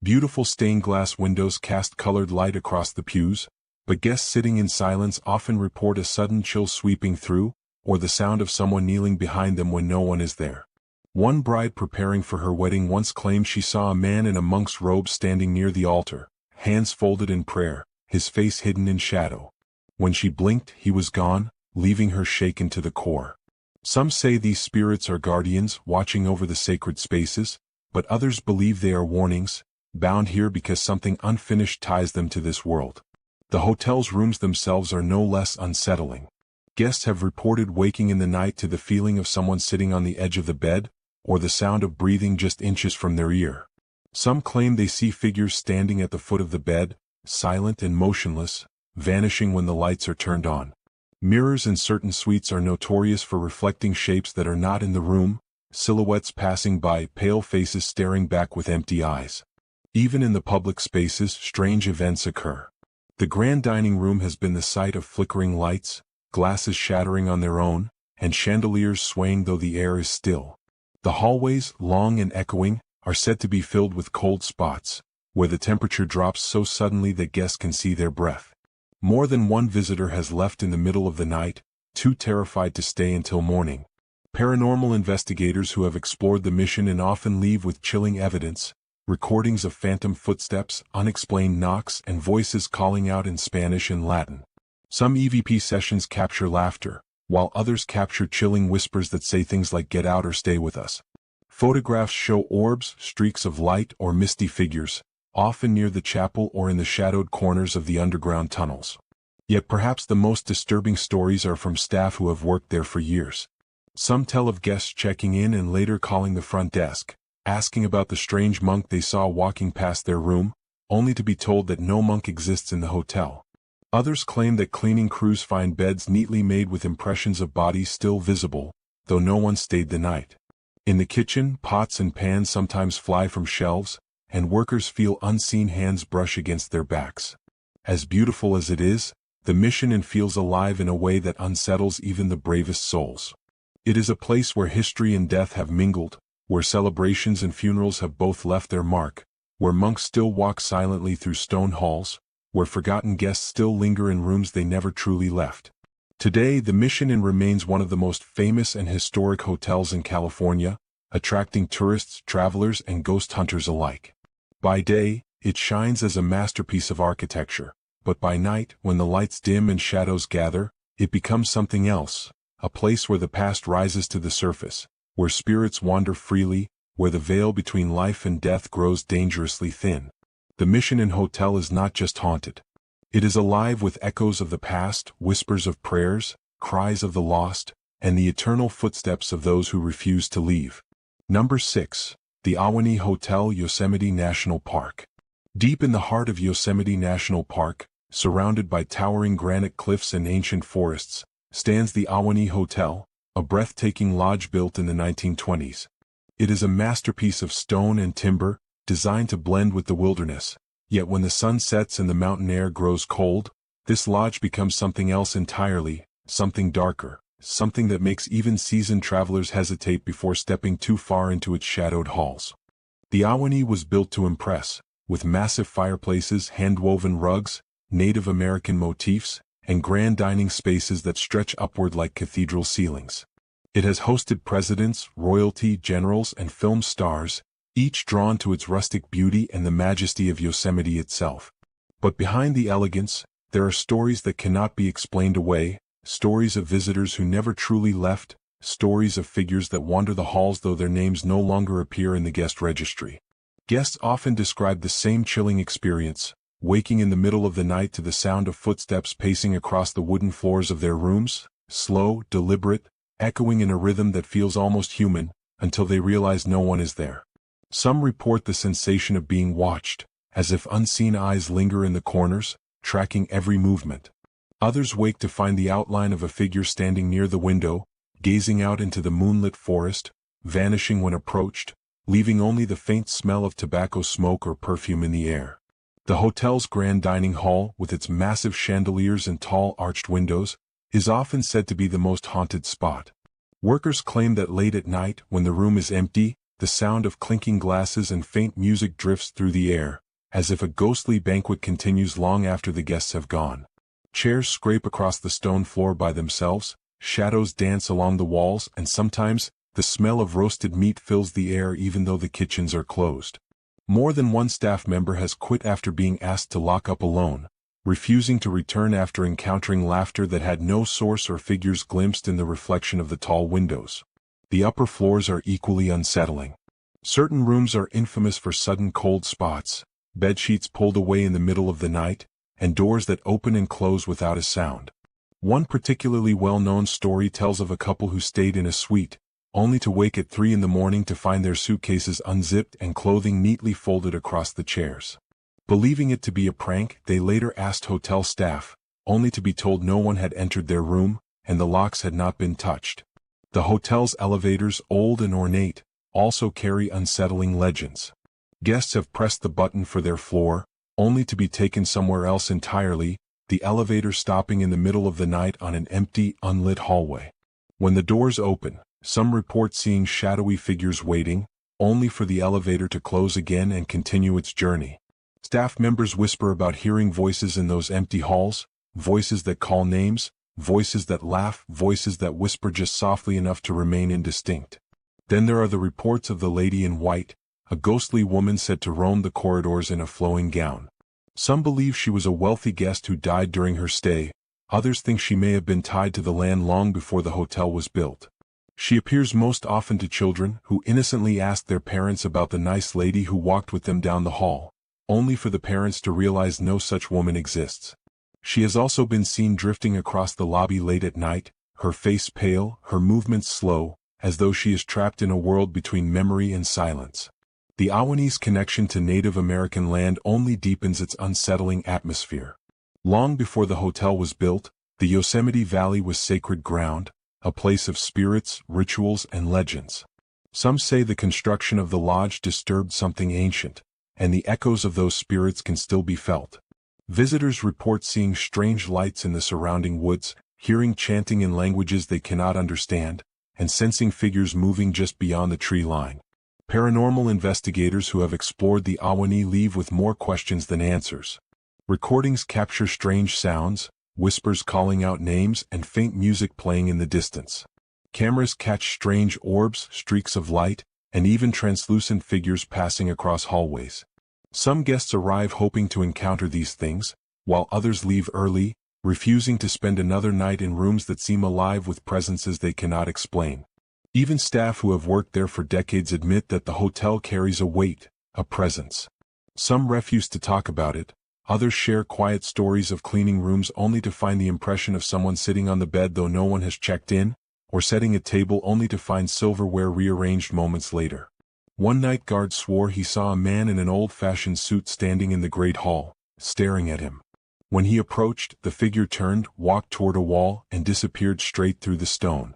Beautiful stained glass windows cast colored light across the pews, but guests sitting in silence often report a sudden chill sweeping through, or the sound of someone kneeling behind them when no one is there. One bride preparing for her wedding once claimed she saw a man in a monk's robe standing near the altar, hands folded in prayer, his face hidden in shadow. When she blinked, he was gone, leaving her shaken to the core. Some say these spirits are guardians watching over the sacred spaces, but others believe they are warnings, bound here because something unfinished ties them to this world. The hotel's rooms themselves are no less unsettling. Guests have reported waking in the night to the feeling of someone sitting on the edge of the bed, or the sound of breathing just inches from their ear. Some claim they see figures standing at the foot of the bed, silent and motionless, vanishing when the lights are turned on. Mirrors in certain suites are notorious for reflecting shapes that are not in the room, silhouettes passing by, pale faces staring back with empty eyes. Even in the public spaces, strange events occur. The grand dining room has been the site of flickering lights, glasses shattering on their own, and chandeliers swaying though the air is still. The hallways, long and echoing, are said to be filled with cold spots, where the temperature drops so suddenly that guests can see their breath. More than one visitor has left in the middle of the night, too terrified to stay until morning. Paranormal investigators who have explored the Mission Inn often leave with chilling evidence, recordings of phantom footsteps, unexplained knocks, and voices calling out in Spanish and Latin. Some EVP sessions capture laughter, while others capture chilling whispers that say things like "get out" or "stay with us." Photographs show orbs, streaks of light, or misty figures, often near the chapel or in the shadowed corners of the underground tunnels. Yet perhaps the most disturbing stories are from staff who have worked there for years. Some tell of guests checking in and later calling the front desk, asking about the strange monk they saw walking past their room, only to be told that no monk exists in the hotel. Others claim that cleaning crews find beds neatly made with impressions of bodies still visible, though no one stayed the night. In the kitchen, pots and pans sometimes fly from shelves, and workers feel unseen hands brush against their backs. As beautiful as it is, the Mission Inn feels alive in a way that unsettles even the bravest souls. It is a place where history and death have mingled, where celebrations and funerals have both left their mark, where monks still walk silently through stone halls, where forgotten guests still linger in rooms they never truly left. Today, the Mission Inn remains one of the most famous and historic hotels in California, attracting tourists, travelers, and ghost hunters alike. By day, it shines as a masterpiece of architecture, but by night, when the lights dim and shadows gather, it becomes something else, a place where the past rises to the surface, where spirits wander freely, where the veil between life and death grows dangerously thin. The Mission Inn Hotel is not just haunted. It is alive with echoes of the past, whispers of prayers, cries of the lost, and the eternal footsteps of those who refuse to leave. Number 6. The Ahwahnee Hotel, Yosemite National Park. Deep in the heart of Yosemite National Park, surrounded by towering granite cliffs and ancient forests, stands the Ahwahnee Hotel, a breathtaking lodge built in the 1920s. It is a masterpiece of stone and timber, designed to blend with the wilderness. Yet when the sun sets and the mountain air grows cold, this lodge becomes something else entirely, something darker, something that makes even seasoned travelers hesitate before stepping too far into its shadowed halls. The Ahwahnee was built to impress, with massive fireplaces, hand-woven rugs, Native American motifs, and grand dining spaces that stretch upward like cathedral ceilings. It has hosted presidents, royalty, generals, and film stars, each drawn to its rustic beauty and the majesty of Yosemite itself. But behind the elegance, there are stories that cannot be explained away, stories of visitors who never truly left, stories of figures that wander the halls though their names no longer appear in the guest registry. Guests often describe the same chilling experience, waking in the middle of the night to the sound of footsteps pacing across the wooden floors of their rooms, slow, deliberate, echoing in a rhythm that feels almost human, until they realize no one is there. Some report the sensation of being watched, as if unseen eyes linger in the corners, tracking every movement. Others wake to find the outline of a figure standing near the window, gazing out into the moonlit forest, vanishing when approached, leaving only the faint smell of tobacco smoke or perfume in the air. The hotel's grand dining hall, with its massive chandeliers and tall arched windows, is often said to be the most haunted spot. Workers claim that late at night, when the room is empty, the sound of clinking glasses and faint music drifts through the air, as if a ghostly banquet continues long after the guests have gone. Chairs scrape across the stone floor by themselves, shadows dance along the walls, and sometimes, the smell of roasted meat fills the air even though the kitchens are closed. More than one staff member has quit after being asked to lock up alone, refusing to return after encountering laughter that had no source or figures glimpsed in the reflection of the tall windows. The upper floors are equally unsettling. Certain rooms are infamous for sudden cold spots, bedsheets pulled away in the middle of the night, and doors that open and close without a sound. One particularly well-known story tells of a couple who stayed in a suite, only to wake at 3 in the morning to find their suitcases unzipped and clothing neatly folded across the chairs. Believing it to be a prank, they later asked hotel staff, only to be told no one had entered their room, and the locks had not been touched. The hotel's elevators, old and ornate, also carry unsettling legends. Guests have pressed the button for their floor, only to be taken somewhere else entirely, the elevator stopping in the middle of the night on an empty, unlit hallway. When the doors open, some report seeing shadowy figures waiting, only for the elevator to close again and continue its journey. Staff members whisper about hearing voices in those empty halls, voices that call names, voices that laugh, voices that whisper just softly enough to remain indistinct. Then there are the reports of the lady in white, a ghostly woman said to roam the corridors in a flowing gown. Some believe she was a wealthy guest who died during her stay, others think she may have been tied to the land long before the hotel was built. She appears most often to children who innocently ask their parents about the nice lady who walked with them down the hall, only for the parents to realize no such woman exists. She has also been seen drifting across the lobby late at night, her face pale, her movements slow, as though she is trapped in a world between memory and silence. The Ahwahnee connection to Native American land only deepens its unsettling atmosphere. Long before the hotel was built, the Yosemite Valley was sacred ground, a place of spirits, rituals, and legends. Some say the construction of the lodge disturbed something ancient, and the echoes of those spirits can still be felt. Visitors report seeing strange lights in the surrounding woods, hearing chanting in languages they cannot understand, and sensing figures moving just beyond the tree line. Paranormal investigators who have explored the Ahwahnee leave with more questions than answers. Recordings capture strange sounds, whispers calling out names, and faint music playing in the distance. Cameras catch strange orbs, streaks of light, and even translucent figures passing across hallways. Some guests arrive hoping to encounter these things, while others leave early, refusing to spend another night in rooms that seem alive with presences they cannot explain. Even staff who have worked there for decades admit that the hotel carries a weight, a presence. Some refuse to talk about it, others share quiet stories of cleaning rooms only to find the impression of someone sitting on the bed though no one has checked in, or setting a table only to find silverware rearranged moments later. One night guard swore he saw a man in an old-fashioned suit standing in the great hall, staring at him. When he approached, the figure turned, walked toward a wall, and disappeared straight through the stone.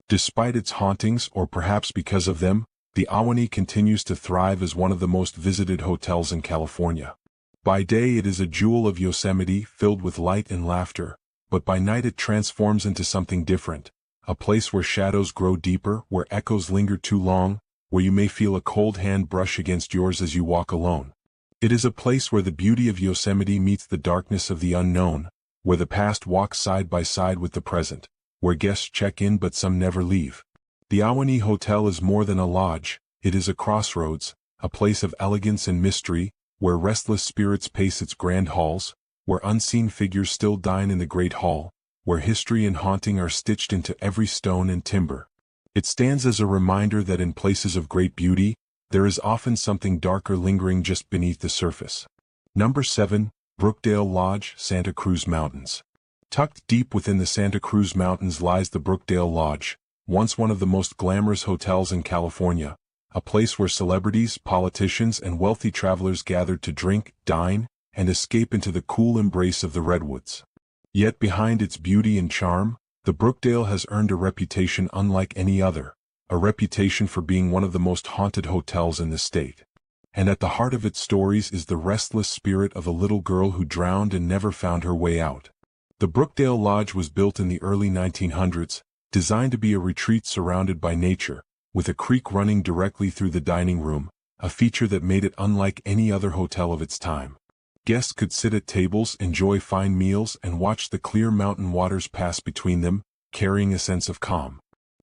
Despite its hauntings, or perhaps because of them, the Ahwahnee continues to thrive as one of the most visited hotels in California. By day it is a jewel of Yosemite filled with light and laughter, but by night it transforms into something different, a place where shadows grow deeper, where echoes linger too long, where you may feel a cold hand brush against yours as you walk alone. It is a place where the beauty of Yosemite meets the darkness of the unknown, where the past walks side by side with the present, where guests check in but some never leave. The Ahwahnee Hotel is more than a lodge, it is a crossroads, a place of elegance and mystery, where restless spirits pace its grand halls, where unseen figures still dine in the great hall, where history and haunting are stitched into every stone and timber. It stands as a reminder that in places of great beauty, there is often something darker lingering just beneath the surface. Number 7, Brookdale Lodge, Santa Cruz Mountains. Tucked deep within the Santa Cruz Mountains lies the Brookdale Lodge, once one of the most glamorous hotels in California, a place where celebrities, politicians, and wealthy travelers gathered to drink, dine, and escape into the cool embrace of the redwoods. Yet behind its beauty and charm, the Brookdale has earned a reputation unlike any other, a reputation for being one of the most haunted hotels in the state. And at the heart of its stories is the restless spirit of a little girl who drowned and never found her way out. The Brookdale Lodge was built in the early 1900s, designed to be a retreat surrounded by nature, with a creek running directly through the dining room, a feature that made it unlike any other hotel of its time. Guests could sit at tables, enjoy fine meals, and watch the clear mountain waters pass between them, carrying a sense of calm.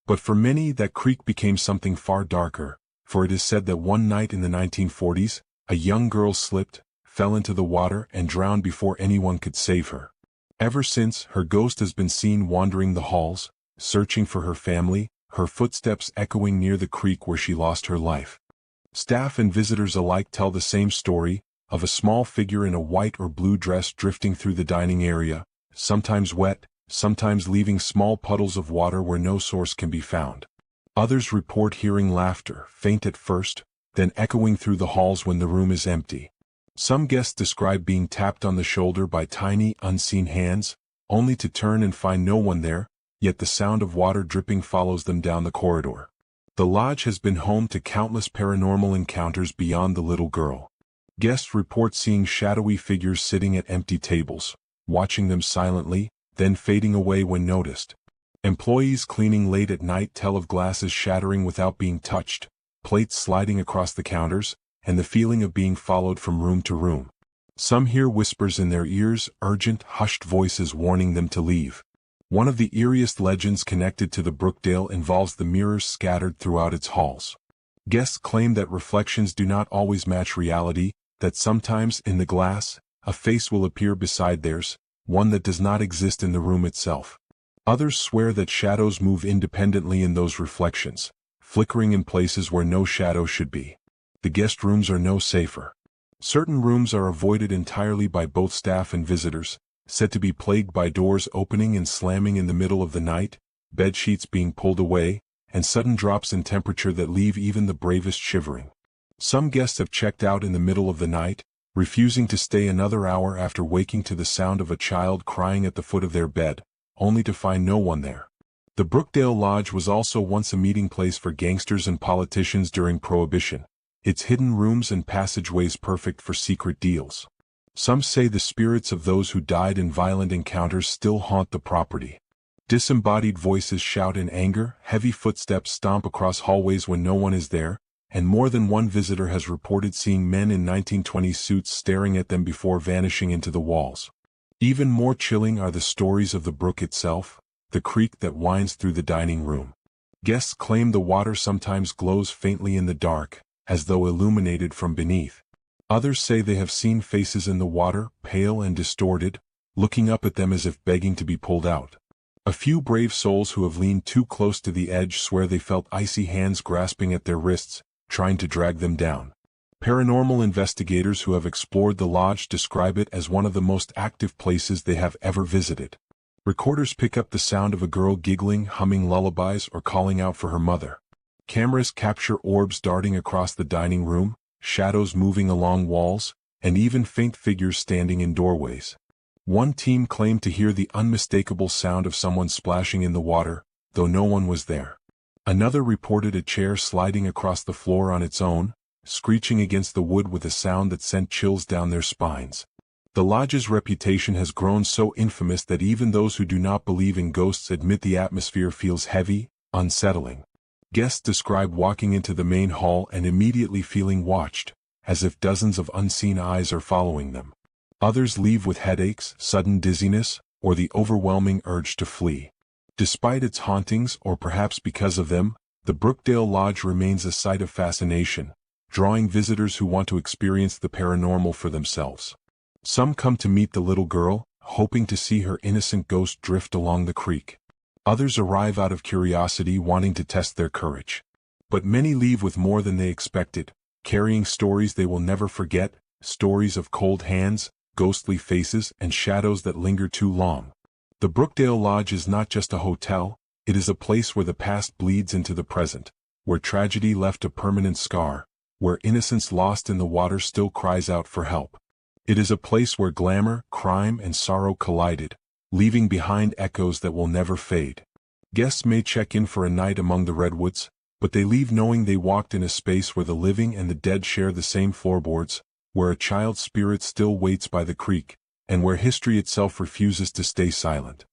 But for many, that creek became something far darker, for it is said that one night in the 1940s, a young girl slipped, fell into the water, and drowned before anyone could save her. Ever since, her ghost has been seen wandering the halls, searching for her family, her footsteps echoing near the creek where she lost her life. Staff and visitors alike tell the same story, of a small figure in a white or blue dress drifting through the dining area, sometimes wet, sometimes leaving small puddles of water where no source can be found. Others report hearing laughter, faint at first, then echoing through the halls when the room is empty. Some guests describe being tapped on the shoulder by tiny, unseen hands, only to turn and find no one there, yet the sound of water dripping follows them down the corridor. The lodge has been home to countless paranormal encounters beyond the little girl. Guests report seeing shadowy figures sitting at empty tables, watching them silently, then fading away when noticed. Employees cleaning late at night tell of glasses shattering without being touched, plates sliding across the counters, and the feeling of being followed from room to room. Some hear whispers in their ears, urgent, hushed voices warning them to leave. One of the eeriest legends connected to the Brookdale involves the mirrors scattered throughout its halls. Guests claim that reflections do not always match reality, that sometimes, in the glass, a face will appear beside theirs, one that does not exist in the room itself. Others swear that shadows move independently in those reflections, flickering in places where no shadow should be. The guest rooms are no safer. Certain rooms are avoided entirely by both staff and visitors, said to be plagued by doors opening and slamming in the middle of the night, bed sheets being pulled away, and sudden drops in temperature that leave even the bravest shivering. Some guests have checked out in the middle of the night, refusing to stay another hour after waking to the sound of a child crying at the foot of their bed, only to find no one there. The Brookdale Lodge was also once a meeting place for gangsters and politicians during Prohibition, its hidden rooms and passageways perfect for secret deals. Some say the spirits of those who died in violent encounters still haunt the property. Disembodied voices shout in anger, heavy footsteps stomp across hallways when no one is there, and more than one visitor has reported seeing men in 1920s suits staring at them before vanishing into the walls. Even more chilling are the stories of the brook itself, the creek that winds through the dining room. Guests claim the water sometimes glows faintly in the dark, as though illuminated from beneath. Others say they have seen faces in the water, pale and distorted, looking up at them as if begging to be pulled out. A few brave souls who have leaned too close to the edge swear they felt icy hands grasping at their wrists, trying to drag them down. Paranormal investigators who have explored the lodge describe it as one of the most active places they have ever visited. Recorders pick up the sound of a girl giggling, humming lullabies, or calling out for her mother. Cameras capture orbs darting across the dining room, shadows moving along walls, and even faint figures standing in doorways. One team claimed to hear the unmistakable sound of someone splashing in the water, though no one was there. Another reported a chair sliding across the floor on its own, screeching against the wood with a sound that sent chills down their spines. The lodge's reputation has grown so infamous that even those who do not believe in ghosts admit the atmosphere feels heavy, unsettling. Guests describe walking into the main hall and immediately feeling watched, as if dozens of unseen eyes are following them. Others leave with headaches, sudden dizziness, or the overwhelming urge to flee. Despite its hauntings, or perhaps because of them, the Brookdale Lodge remains a site of fascination, drawing visitors who want to experience the paranormal for themselves. Some come to meet the little girl, hoping to see her innocent ghost drift along the creek. Others arrive out of curiosity, wanting to test their courage. But many leave with more than they expected, carrying stories they will never forget, stories of cold hands, ghostly faces, and shadows that linger too long. The Brookdale Lodge is not just a hotel, it is a place where the past bleeds into the present, where tragedy left a permanent scar, where innocence lost in the water still cries out for help. It is a place where glamour, crime, and sorrow collided, leaving behind echoes that will never fade. Guests may check in for a night among the redwoods, but they leave knowing they walked in a space where the living and the dead share the same floorboards, where a child's spirit still waits by the creek, and where history itself refuses to stay silent.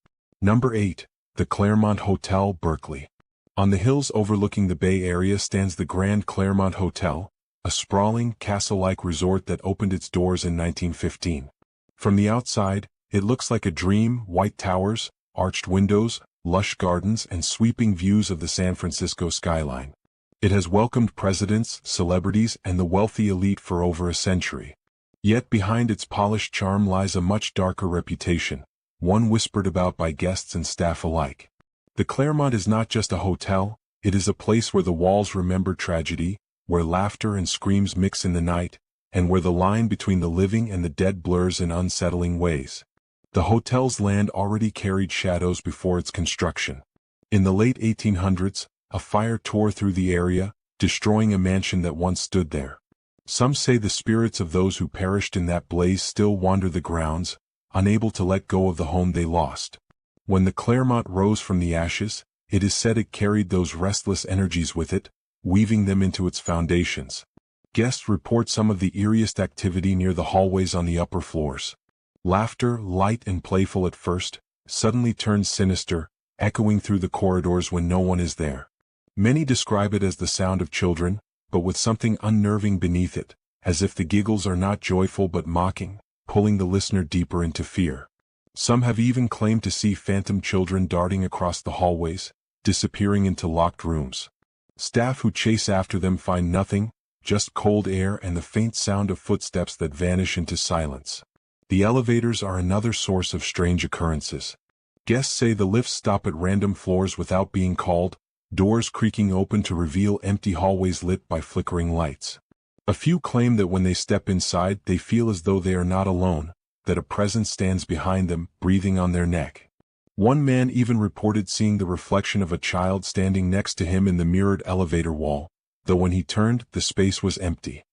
Number 8. The Claremont Hotel, Berkeley. On the hills overlooking the Bay Area stands the Grand Claremont Hotel, a sprawling, castle-like resort that opened its doors in 1915. From the outside, it looks like a dream: white towers, arched windows, lush gardens, and sweeping views of the San Francisco skyline. It has welcomed presidents, celebrities, and the wealthy elite for over a century. Yet behind its polished charm lies a much darker reputation, one whispered about by guests and staff alike. The Claremont is not just a hotel, it is a place where the walls remember tragedy, where laughter and screams mix in the night, and where the line between the living and the dead blurs in unsettling ways. The hotel's land already carried shadows before its construction. In the late 1800s, a fire tore through the area, destroying a mansion that once stood there. Some say the spirits of those who perished in that blaze still wander the grounds, unable to let go of the home they lost. When the Claremont rose from the ashes, it is said it carried those restless energies with it, weaving them into its foundations. Guests report some of the eeriest activity near the hallways on the upper floors. Laughter, light and playful at first, suddenly turns sinister, echoing through the corridors when no one is there. Many describe it as the sound of children, but with something unnerving beneath it, as if the giggles are not joyful but mocking, pulling the listener deeper into fear. Some have even claimed to see phantom children darting across the hallways, disappearing into locked rooms. Staff who chase after them find nothing, just cold air and the faint sound of footsteps that vanish into silence. The elevators are another source of strange occurrences. Guests say the lifts stop at random floors without being called, doors creaking open to reveal empty hallways lit by flickering lights. A few claim that when they step inside they feel as though they are not alone, that a presence stands behind them, breathing on their neck. One man even reported seeing the reflection of a child standing next to him in the mirrored elevator wall, though when he turned, the space was empty.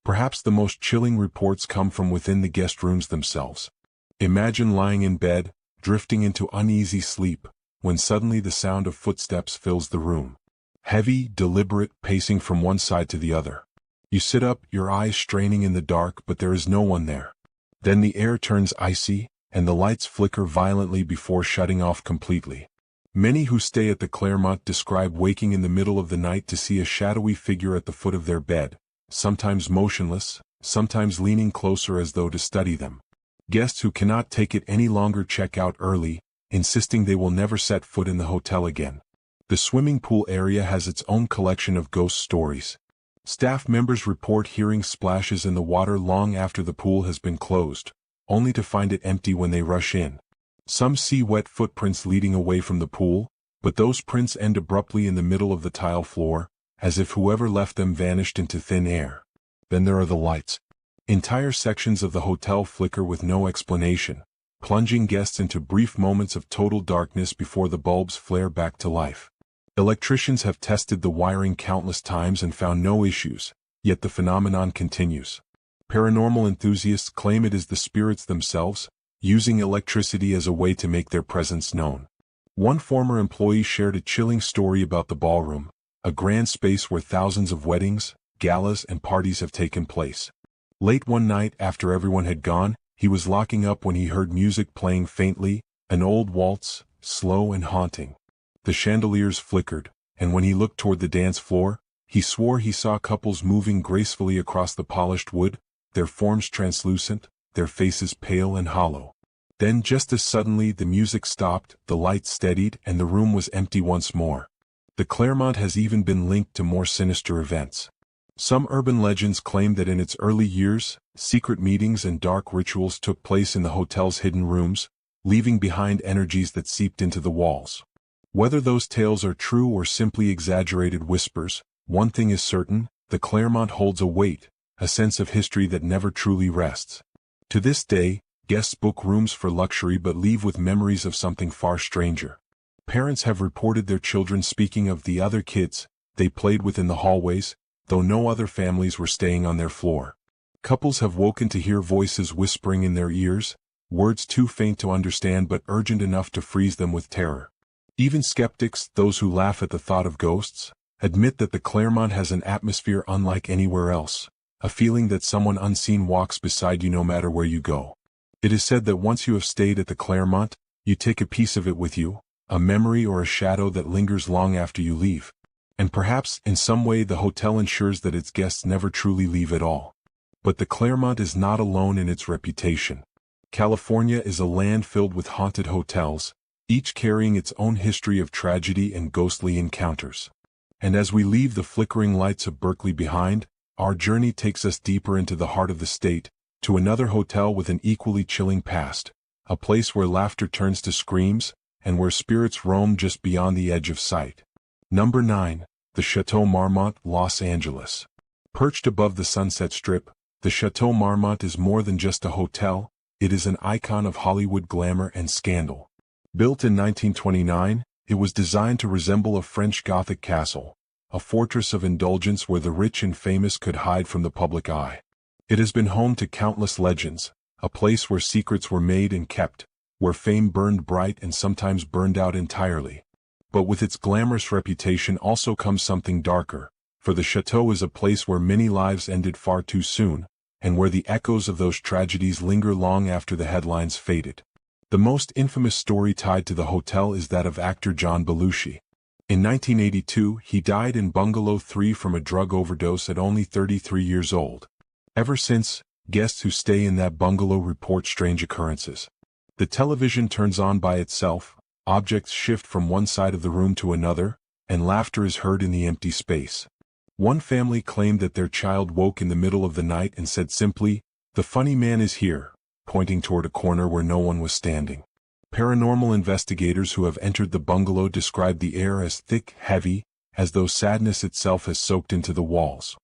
Perhaps the most chilling reports come from within the guest rooms themselves. Imagine lying in bed, drifting into uneasy sleep, when suddenly the sound of footsteps fills the room. Heavy, deliberate, pacing from one side to the other. You sit up, your eyes straining in the dark, but there is no one there. Then the air turns icy, and the lights flicker violently before shutting off completely. Many who stay at the Claremont describe waking in the middle of the night to see a shadowy figure at the foot of their bed, sometimes motionless, sometimes leaning closer as though to study them. Guests who cannot take it any longer check out early, insisting they will never set foot in the hotel again. The swimming pool area has its own collection of ghost stories. Staff members report hearing splashes in the water long after the pool has been closed, only to find it empty when they rush in. Some see wet footprints leading away from the pool, but those prints end abruptly in the middle of the tile floor, as if whoever left them vanished into thin air. Then there are the lights. Entire sections of the hotel flicker with no explanation, plunging guests into brief moments of total darkness before the bulbs flare back to life. Electricians have tested the wiring countless times and found no issues, yet the phenomenon continues. Paranormal enthusiasts claim it is the spirits themselves, using electricity as a way to make their presence known. One former employee shared a chilling story about the ballroom, a grand space where thousands of weddings, galas, and parties have taken place. Late one night after everyone had gone, he was locking up when he heard music playing faintly, an old waltz, slow and haunting. The chandeliers flickered, and when he looked toward the dance floor, he swore he saw couples moving gracefully across the polished wood, their forms translucent, their faces pale and hollow. Then just as suddenly the music stopped, the lights steadied, and the room was empty once more. The Claremont has even been linked to more sinister events. Some urban legends claim that in its early years, secret meetings and dark rituals took place in the hotel's hidden rooms, leaving behind energies that seeped into the walls. Whether those tales are true or simply exaggerated whispers, one thing is certain: the Claremont holds a weight, a sense of history that never truly rests. To this day, guests book rooms for luxury but leave with memories of something far stranger. Parents have reported their children speaking of the other kids they played with in the hallways, though no other families were staying on their floor. Couples have woken to hear voices whispering in their ears, words too faint to understand but urgent enough to freeze them with terror. Even skeptics, those who laugh at the thought of ghosts, admit that the Claremont has an atmosphere unlike anywhere else, a feeling that someone unseen walks beside you no matter where you go. It is said that once you have stayed at the Claremont, you take a piece of it with you, a memory or a shadow that lingers long after you leave. And perhaps, in some way, the hotel ensures that its guests never truly leave at all. But the Claremont is not alone in its reputation. California is a land filled with haunted hotels, each carrying its own history of tragedy and ghostly encounters. And as we leave the flickering lights of Berkeley behind, our journey takes us deeper into the heart of the state, to another hotel with an equally chilling past, a place where laughter turns to screams, and where spirits roam just beyond the edge of sight. Number 9. The Chateau Marmont, Los Angeles. Perched above the Sunset Strip, the Chateau Marmont is more than just a hotel, it is an icon of Hollywood glamour and scandal. Built in 1929, it was designed to resemble a French Gothic castle, a fortress of indulgence where the rich and famous could hide from the public eye. It has been home to countless legends, a place where secrets were made and kept, where fame burned bright and sometimes burned out entirely. But with its glamorous reputation also comes something darker, for the chateau is a place where many lives ended far too soon, and where the echoes of those tragedies linger long after the headlines faded. The most infamous story tied to the hotel is that of actor John Belushi. In 1982, he died in Bungalow 3 from a drug overdose at only 33 years old. Ever since, guests who stay in that bungalow report strange occurrences. The television turns on by itself, objects shift from one side of the room to another, and laughter is heard in the empty space. One family claimed that their child woke in the middle of the night and said simply, "The funny man is here," pointing toward a corner where no one was standing. Paranormal investigators who have entered the bungalow describe the air as thick, heavy, as though sadness itself has soaked into the walls.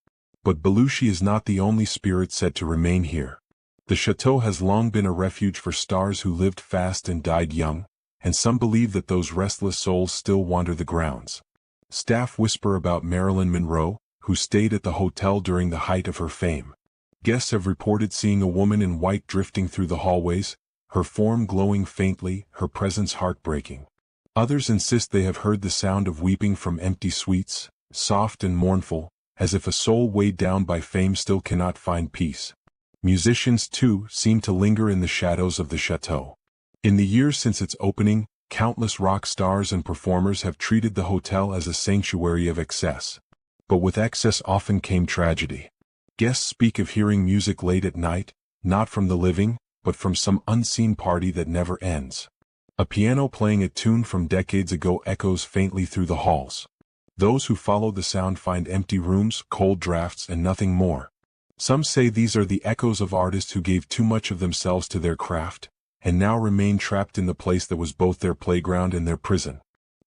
But Belushi is not the only spirit said to remain here. The chateau has long been a refuge for stars who lived fast and died young, and some believe that those restless souls still wander the grounds. Staff whisper about Marilyn Monroe, who stayed at the hotel during the height of her fame. Guests have reported seeing a woman in white drifting through the hallways, her form glowing faintly, her presence heartbreaking. Others insist they have heard the sound of weeping from empty suites, soft and mournful, as if a soul weighed down by fame still cannot find peace. Musicians, too, seem to linger in the shadows of the chateau. In the years since its opening, countless rock stars and performers have treated the hotel as a sanctuary of excess. But with excess often came tragedy. Guests speak of hearing music late at night, not from the living, but from some unseen party that never ends. A piano playing a tune from decades ago echoes faintly through the halls. Those who follow the sound find empty rooms, cold drafts, and nothing more. Some say these are the echoes of artists who gave too much of themselves to their craft, and now remain trapped in the place that was both their playground and their prison.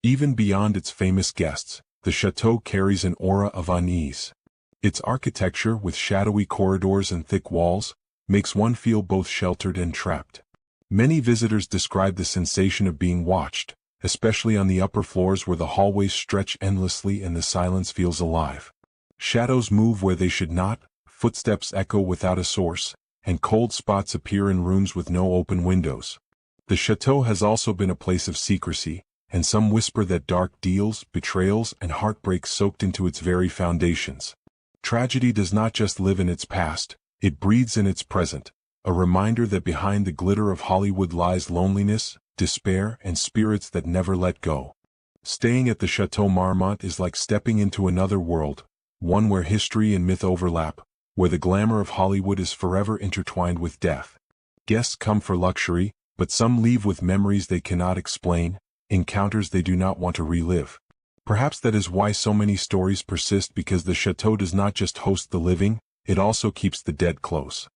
Even beyond its famous guests, the chateau carries an aura of unease. Its architecture, with shadowy corridors and thick walls, makes one feel both sheltered and trapped. Many visitors describe the sensation of being watched, especially on the upper floors where the hallways stretch endlessly and the silence feels alive. Shadows move where they should not, footsteps echo without a source, and cold spots appear in rooms with no open windows. The chateau has also been a place of secrecy, and some whisper that dark deals, betrayals, and heartbreak soaked into its very foundations. Tragedy does not just live in its past, it breathes in its present, a reminder that behind the glitter of Hollywood lies loneliness, despair, and spirits that never let go. Staying at the Chateau Marmont is like stepping into another world, one where history and myth overlap, where the glamour of Hollywood is forever intertwined with death. Guests come for luxury, but some leave with memories they cannot explain, encounters they do not want to relive. Perhaps that is why so many stories persist, because the chateau does not just host the living, it also keeps the dead close.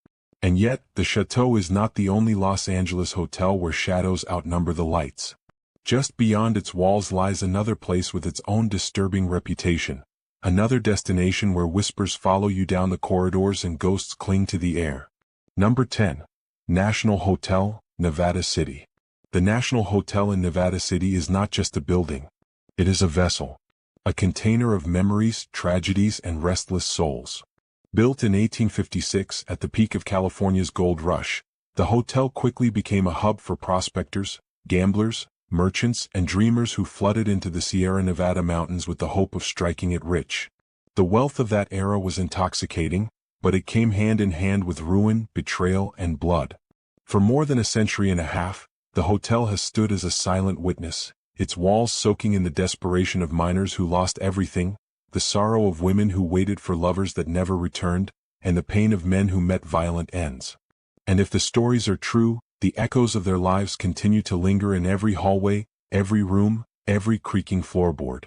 And yet, the chateau is not the only Los Angeles hotel where shadows outnumber the lights. Just beyond its walls lies another place with its own disturbing reputation, another destination where whispers follow you down the corridors and ghosts cling to the air. Number 10. National Hotel, Nevada City. The National Hotel in Nevada City is not just a building. It is a vessel, a container of memories, tragedies, and restless souls. Built in 1856 at the peak of California's gold rush, the hotel quickly became a hub for prospectors, gamblers, merchants, and dreamers who flooded into the Sierra Nevada mountains with the hope of striking it rich. The wealth of that era was intoxicating, but it came hand in hand with ruin, betrayal, and blood. For more than a century and a half, the hotel has stood as a silent witness, its walls soaking in the desperation of miners who lost everything, the sorrow of women who waited for lovers that never returned, and the pain of men who met violent ends. And if the stories are true, the echoes of their lives continue to linger in every hallway, every room, every creaking floorboard.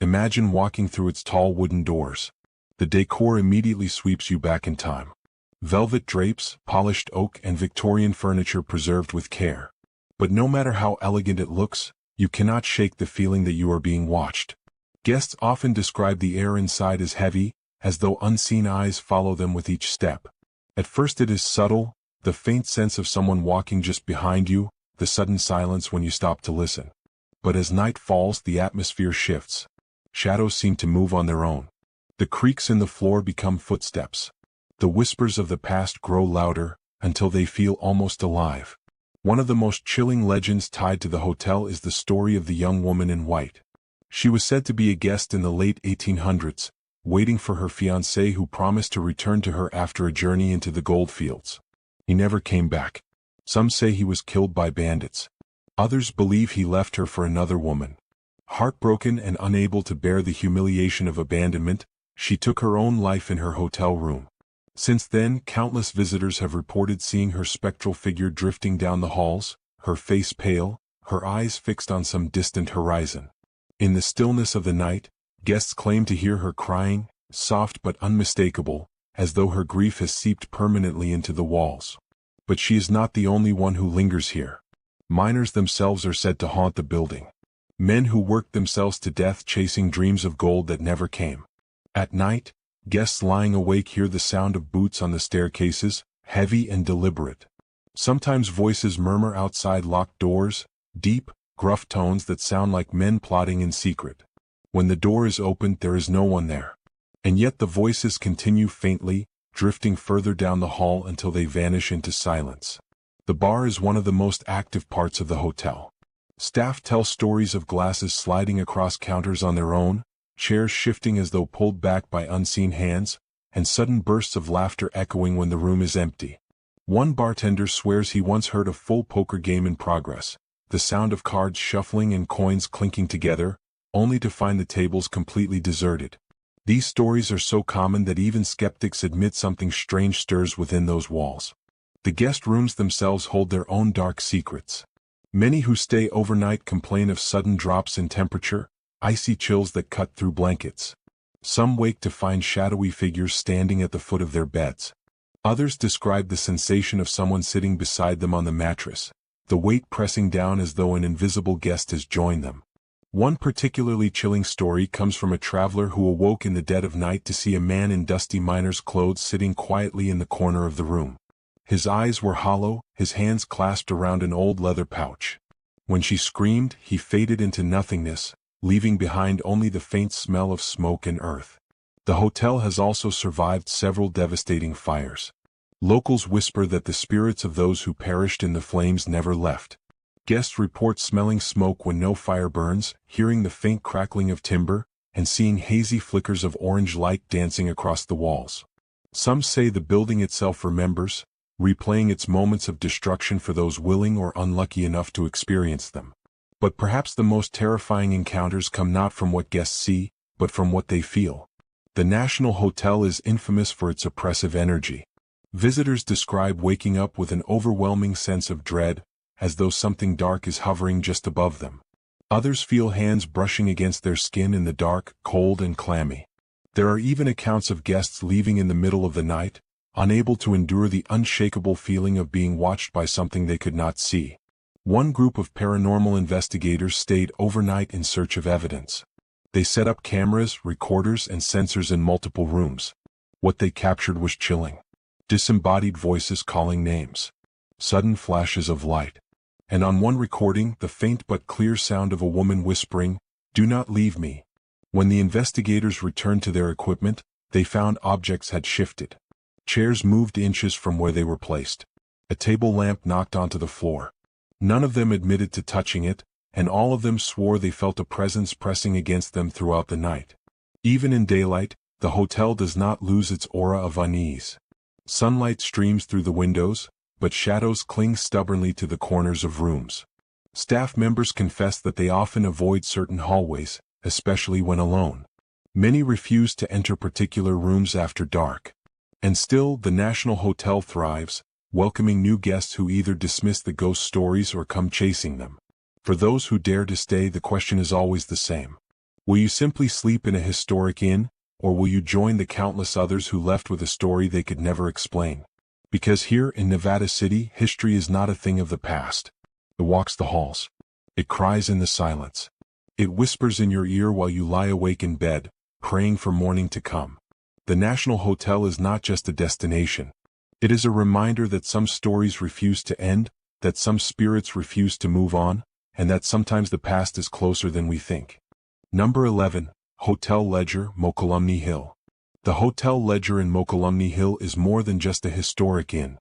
Imagine walking through its tall wooden doors. The decor immediately sweeps you back in time. Velvet drapes, polished oak, and Victorian furniture preserved with care. But no matter how elegant it looks, you cannot shake the feeling that you are being watched. Guests often describe the air inside as heavy, as though unseen eyes follow them with each step. At first it is subtle, the faint sense of someone walking just behind you, the sudden silence when you stop to listen. But as night falls, the atmosphere shifts. Shadows seem to move on their own. The creaks in the floor become footsteps. The whispers of the past grow louder, until they feel almost alive. One of the most chilling legends tied to the hotel is the story of the young woman in white. She was said to be a guest in the late 1800s, waiting for her fiancé who promised to return to her after a journey into the goldfields. He never came back. Some say he was killed by bandits. Others believe he left her for another woman. Heartbroken and unable to bear the humiliation of abandonment, she took her own life in her hotel room. Since then, countless visitors have reported seeing her spectral figure drifting down the halls, her face pale, her eyes fixed on some distant horizon. In the stillness of the night, guests claim to hear her crying, soft but unmistakable, as though her grief has seeped permanently into the walls. But she is not the only one who lingers here. Miners themselves are said to haunt the building. Men who worked themselves to death chasing dreams of gold that never came. At night, guests lying awake hear the sound of boots on the staircases, heavy and deliberate. Sometimes voices murmur outside locked doors, deep, gruff tones that sound like men plotting in secret. When the door is opened, there is no one there. And yet the voices continue faintly, drifting further down the hall until they vanish into silence. The bar is one of the most active parts of the hotel. Staff tell stories of glasses sliding across counters on their own, chairs shifting as though pulled back by unseen hands, and sudden bursts of laughter echoing when the room is empty. One bartender swears he once heard a full poker game in progress, the sound of cards shuffling and coins clinking together, only to find the tables completely deserted. These stories are so common that even skeptics admit something strange stirs within those walls. The guest rooms themselves hold their own dark secrets. Many who stay overnight complain of sudden drops in temperature, icy chills that cut through blankets. Some wake to find shadowy figures standing at the foot of their beds. Others describe the sensation of someone sitting beside them on the mattress, the weight pressing down as though an invisible guest has joined them. One particularly chilling story comes from a traveler who awoke in the dead of night to see a man in dusty miner's clothes sitting quietly in the corner of the room. His eyes were hollow, his hands clasped around an old leather pouch. When she screamed, he faded into nothingness, leaving behind only the faint smell of smoke and earth. The hotel has also survived several devastating fires. Locals whisper that the spirits of those who perished in the flames never left. Guests report smelling smoke when no fire burns, hearing the faint crackling of timber, and seeing hazy flickers of orange light dancing across the walls. Some say the building itself remembers, replaying its moments of destruction for those willing or unlucky enough to experience them. But perhaps the most terrifying encounters come not from what guests see, but from what they feel. The National Hotel is infamous for its oppressive energy. Visitors describe waking up with an overwhelming sense of dread, as though something dark is hovering just above them. Others feel hands brushing against their skin in the dark, cold and clammy. There are even accounts of guests leaving in the middle of the night, unable to endure the unshakable feeling of being watched by something they could not see. One group of paranormal investigators stayed overnight in search of evidence. They set up cameras, recorders, and sensors in multiple rooms. What they captured was chilling. Disembodied voices calling names. Sudden flashes of light. And on one recording, the faint but clear sound of a woman whispering, "Do not leave me." When the investigators returned to their equipment, they found objects had shifted. Chairs moved inches from where they were placed. A table lamp knocked onto the floor. None of them admitted to touching it, and all of them swore they felt a presence pressing against them throughout the night. Even in daylight, the hotel does not lose its aura of unease. Sunlight streams through the windows, but shadows cling stubbornly to the corners of rooms. Staff members confess that they often avoid certain hallways, especially when alone. Many refuse to enter particular rooms after dark. And still, the National Hotel thrives, welcoming new guests who either dismiss the ghost stories or come chasing them. For those who dare to stay, the question is always the same. Will you simply sleep in a historic inn, or will you join the countless others who left with a story they could never explain? Because here in Nevada City, history is not a thing of the past. It walks the halls. It cries in the silence. It whispers in your ear while you lie awake in bed, praying for morning to come. The National Hotel is not just a destination. It is a reminder that some stories refuse to end, that some spirits refuse to move on, and that sometimes the past is closer than we think. Number 11. Hotel Ledger, Mokelumne Hill. The Hotel Ledger in Mokelumne Hill is more than just a historic inn.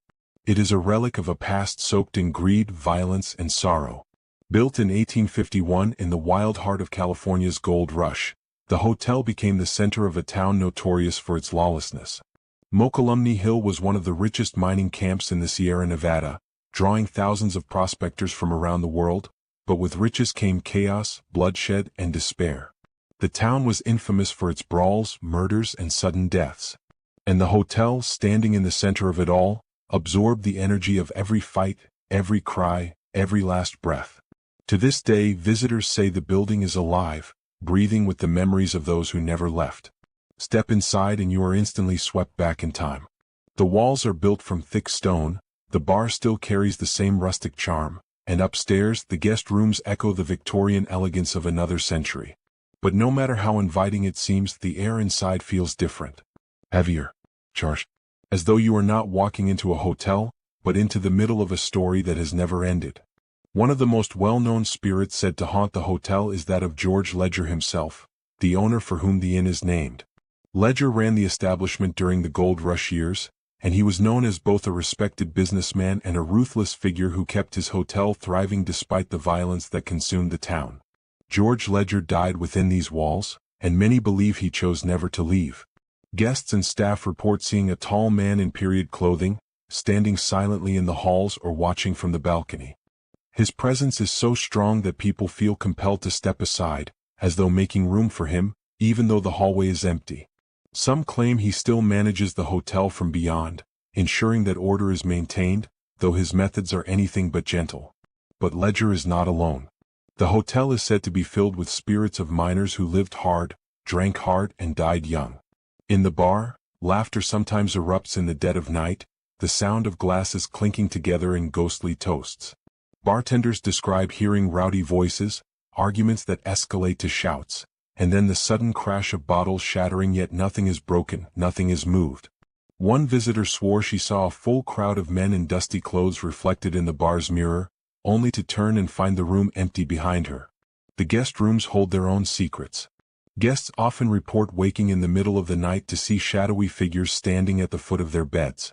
It is a relic of a past soaked in greed, violence, and sorrow. Built in 1851 in the wild heart of California's gold rush, the hotel became the center of a town notorious for its lawlessness. Mokelumne Hill was one of the richest mining camps in the Sierra Nevada, drawing thousands of prospectors from around the world, but with riches came chaos, bloodshed, and despair. The town was infamous for its brawls, murders, and sudden deaths. And the hotel, standing in the center of it all, absorbed the energy of every fight, every cry, every last breath. To this day, visitors say the building is alive, breathing with the memories of those who never left. Step inside and you are instantly swept back in time. The walls are built from thick stone, the bar still carries the same rustic charm, and upstairs, the guest rooms echo the Victorian elegance of another century. But no matter how inviting it seems, the air inside feels different. Heavier. Charged. As though you are not walking into a hotel, but into the middle of a story that has never ended. One of the most well-known spirits said to haunt the hotel is that of George Ledger himself, the owner for whom the inn is named. Ledger ran the establishment during the gold rush years, and he was known as both a respected businessman and a ruthless figure who kept his hotel thriving despite the violence that consumed the town. George Ledger died within these walls, and many believe he chose never to leave. Guests and staff report seeing a tall man in period clothing, standing silently in the halls or watching from the balcony. His presence is so strong that people feel compelled to step aside, as though making room for him, even though the hallway is empty. Some claim he still manages the hotel from beyond, ensuring that order is maintained, though his methods are anything but gentle. But Ledger is not alone. The hotel is said to be filled with spirits of miners who lived hard, drank hard, and died young. In the bar, laughter sometimes erupts in the dead of night, the sound of glasses clinking together in ghostly toasts. Bartenders describe hearing rowdy voices, arguments that escalate to shouts, and then the sudden crash of bottles shattering, yet nothing is broken, nothing is moved. One visitor swore she saw a full crowd of men in dusty clothes reflected in the bar's mirror, only to turn and find the room empty behind her. The guest rooms hold their own secrets. Guests often report waking in the middle of the night to see shadowy figures standing at the foot of their beds.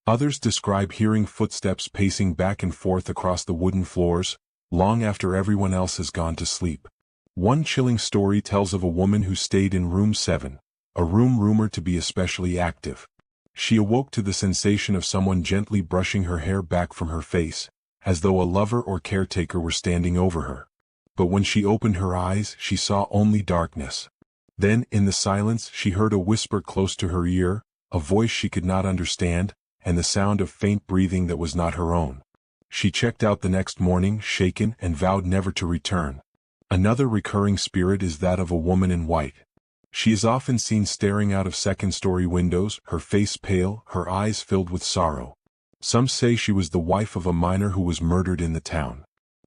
Others describe hearing footsteps pacing back and forth across the wooden floors, long after everyone else has gone to sleep. One chilling story tells of a woman who stayed in room 7, a room rumored to be especially active. She awoke to the sensation of someone gently brushing her hair back from her face, as though a lover or caretaker were standing over her. But when she opened her eyes, she saw only darkness. Then, in the silence, she heard a whisper close to her ear, a voice she could not understand, and the sound of faint breathing that was not her own. She checked out the next morning, shaken, and vowed never to return. Another recurring spirit is that of a woman in white. She is often seen staring out of second-story windows, her face pale, her eyes filled with sorrow. Some say she was the wife of a miner who was murdered in the town.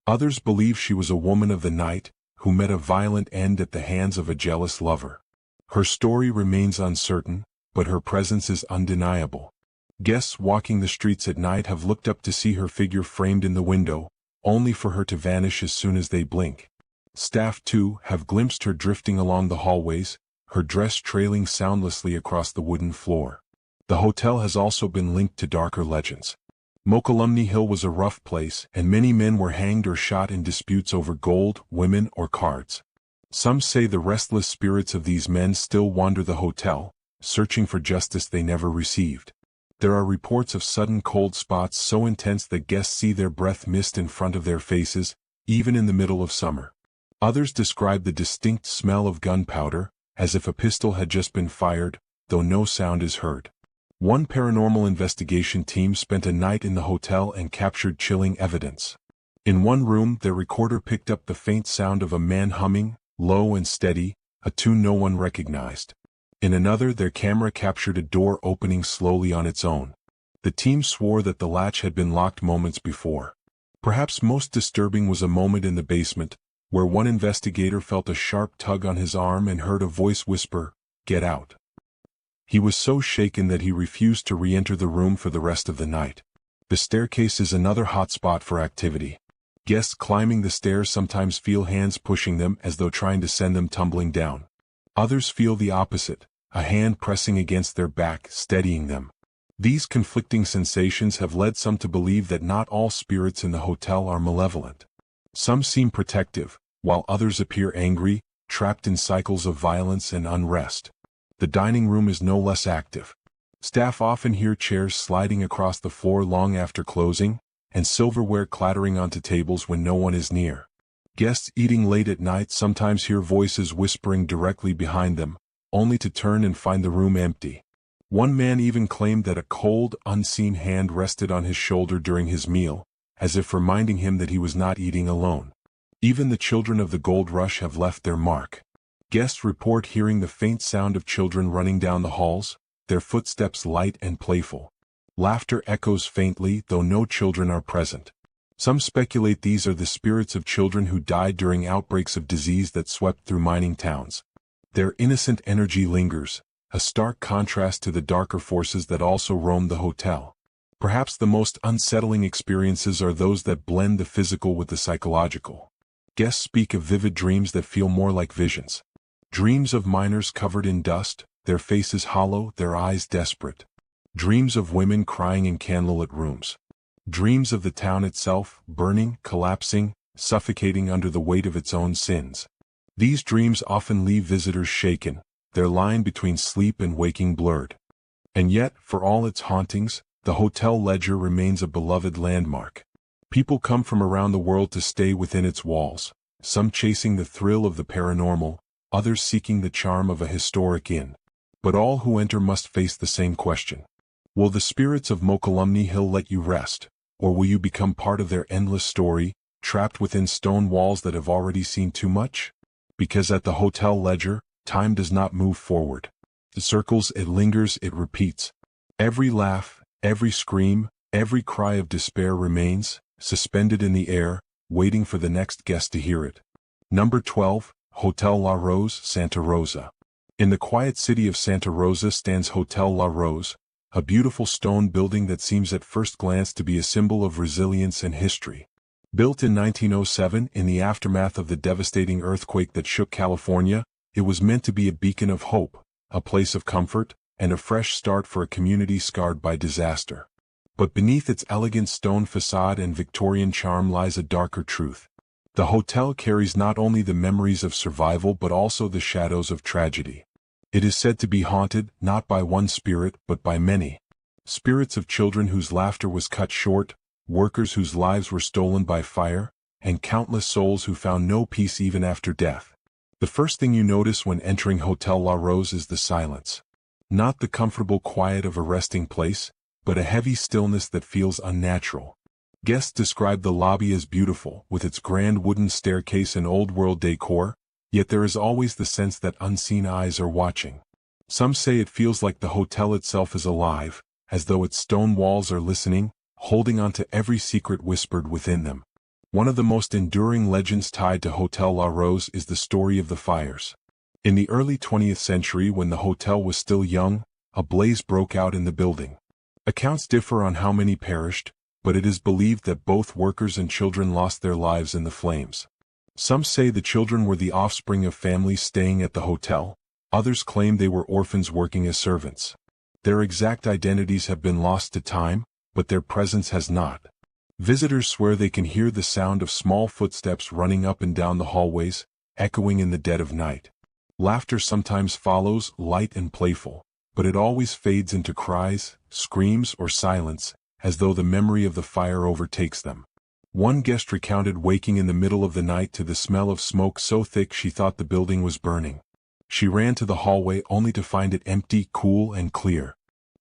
Others believe she was a woman of the night, who met a violent end at the hands of a jealous lover. Her story remains uncertain, but her presence is undeniable. Guests walking the streets at night have looked up to see her figure framed in the window, only for her to vanish as soon as they blink. Staff, too, have glimpsed her drifting along the hallways, her dress trailing soundlessly across the wooden floor. The hotel has also been linked to darker legends. Mokelumne Hill was a rough place, and many men were hanged or shot in disputes over gold, women, or cards. Some say the restless spirits of these men still wander the hotel, searching for justice they never received. There are reports of sudden cold spots so intense that guests see their breath mist in front of their faces, even in the middle of summer. Others describe the distinct smell of gunpowder, as if a pistol had just been fired, though no sound is heard. One paranormal investigation team spent a night in the hotel and captured chilling evidence. In one room, their recorder picked up the faint sound of a man humming, low and steady, a tune no one recognized. In another, their camera captured a door opening slowly on its own. The team swore that the latch had been locked moments before. Perhaps most disturbing was a moment in the basement, where one investigator felt a sharp tug on his arm and heard a voice whisper, "Get out." He was so shaken that he refused to re-enter the room for the rest of the night. The staircase is another hotspot for activity. Guests climbing the stairs sometimes feel hands pushing them as though trying to send them tumbling down. Others feel the opposite, a hand pressing against their back, steadying them. These conflicting sensations have led some to believe that not all spirits in the hotel are malevolent. Some seem protective, while others appear angry, trapped in cycles of violence and unrest. The dining room is no less active. Staff often hear chairs sliding across the floor long after closing, and silverware clattering onto tables when no one is near. Guests eating late at night sometimes hear voices whispering directly behind them, only to turn and find the room empty. One man even claimed that a cold, unseen hand rested on his shoulder during his meal, as if reminding him that he was not eating alone. Even the children of the gold rush have left their mark. Guests report hearing the faint sound of children running down the halls, their footsteps light and playful. Laughter echoes faintly, though no children are present. Some speculate these are the spirits of children who died during outbreaks of disease that swept through mining towns. Their innocent energy lingers, a stark contrast to the darker forces that also roam the hotel. Perhaps the most unsettling experiences are those that blend the physical with the psychological. Guests speak of vivid dreams that feel more like visions. Dreams of miners covered in dust, their faces hollow, their eyes desperate. Dreams of women crying in candlelit rooms. Dreams of the town itself, burning, collapsing, suffocating under the weight of its own sins. These dreams often leave visitors shaken, their line between sleep and waking blurred. And yet, for all its hauntings, the hotel ledger remains a beloved landmark. People come from around the world to stay within its walls, some chasing the thrill of the paranormal, others seeking the charm of a historic inn. But all who enter must face the same question. Will the spirits of Mokelumne Hill let you rest, or will you become part of their endless story, trapped within stone walls that have already seen too much? Because at the hotel ledger, time does not move forward. It circles, it lingers, it repeats. Every laugh, every scream, every cry of despair remains, suspended in the air, waiting for the next guest to hear it. Number 12, Hotel La Rose, Santa Rosa. In the quiet city of Santa Rosa stands Hotel La Rose, a beautiful stone building that seems at first glance to be a symbol of resilience and history. Built in 1907 in the aftermath of the devastating earthquake that shook California, it was meant to be a beacon of hope, a place of comfort, and a fresh start for a community scarred by disaster. But beneath its elegant stone facade and Victorian charm lies a darker truth. The hotel carries not only the memories of survival but also the shadows of tragedy. It is said to be haunted, not by one spirit, but by many. Spirits of children whose laughter was cut short, workers whose lives were stolen by fire, and countless souls who found no peace even after death. The first thing you notice when entering Hotel La Rose is the silence. Not the comfortable quiet of a resting place, but a heavy stillness that feels unnatural. Guests describe the lobby as beautiful, with its grand wooden staircase and old-world decor, yet there is always the sense that unseen eyes are watching. Some say it feels like the hotel itself is alive, as though its stone walls are listening, holding on to every secret whispered within them. One of the most enduring legends tied to Hotel La Rose is the story of the fires. In the early 20th century, when the hotel was still young, a blaze broke out in the building. Accounts differ on how many perished, but it is believed that both workers and children lost their lives in the flames. Some say the children were the offspring of families staying at the hotel, others claim they were orphans working as servants. Their exact identities have been lost to time, but their presence has not. Visitors swear they can hear the sound of small footsteps running up and down the hallways, echoing in the dead of night. Laughter sometimes follows, light and playful, but it always fades into cries, screams, or silence, as though the memory of the fire overtakes them. One guest recounted waking in the middle of the night to the smell of smoke so thick she thought the building was burning. She ran to the hallway only to find it empty, cool, and clear.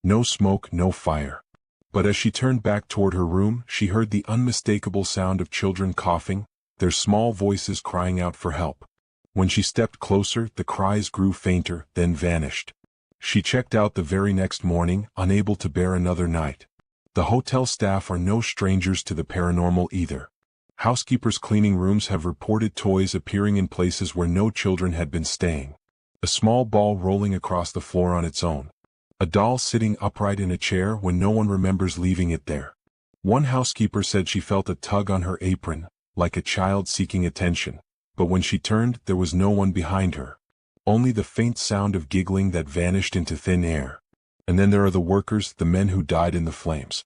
No smoke, no fire. But as she turned back toward her room, she heard the unmistakable sound of children coughing, their small voices crying out for help. When she stepped closer, the cries grew fainter, then vanished. She checked out the very next morning, unable to bear another night. The hotel staff are no strangers to the paranormal either. Housekeepers cleaning rooms have reported toys appearing in places where no children had been staying. A small ball rolling across the floor on its own. A doll sitting upright in a chair when no one remembers leaving it there. One housekeeper said she felt a tug on her apron, like a child seeking attention, but when she turned, there was no one behind her. Only the faint sound of giggling that vanished into thin air. And then there are the workers, the men who died in the flames.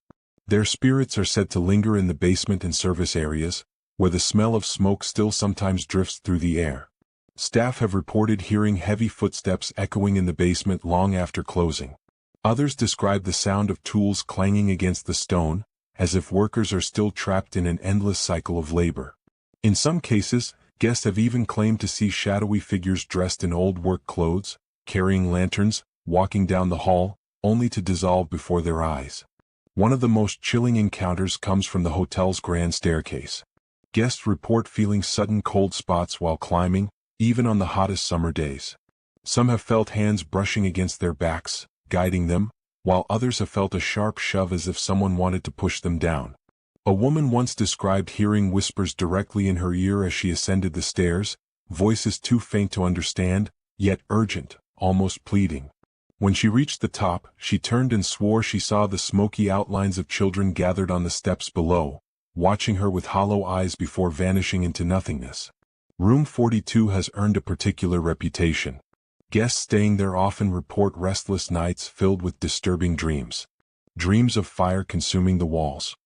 Their spirits are said to linger in the basement and service areas, where the smell of smoke still sometimes drifts through the air. Staff have reported hearing heavy footsteps echoing in the basement long after closing. Others describe the sound of tools clanging against the stone, as if workers are still trapped in an endless cycle of labor. In some cases, guests have even claimed to see shadowy figures dressed in old work clothes, carrying lanterns, walking down the hall, only to dissolve before their eyes. One of the most chilling encounters comes from the hotel's grand staircase. Guests report feeling sudden cold spots while climbing, even on the hottest summer days. Some have felt hands brushing against their backs, guiding them, while others have felt a sharp shove as if someone wanted to push them down. A woman once described hearing whispers directly in her ear as she ascended the stairs, voices too faint to understand, yet urgent, almost pleading. When she reached the top, she turned and swore she saw the smoky outlines of children gathered on the steps below, watching her with hollow eyes before vanishing into nothingness. Room 42 has earned a particular reputation. Guests staying there often report restless nights filled with disturbing dreams. Dreams of fire consuming the walls.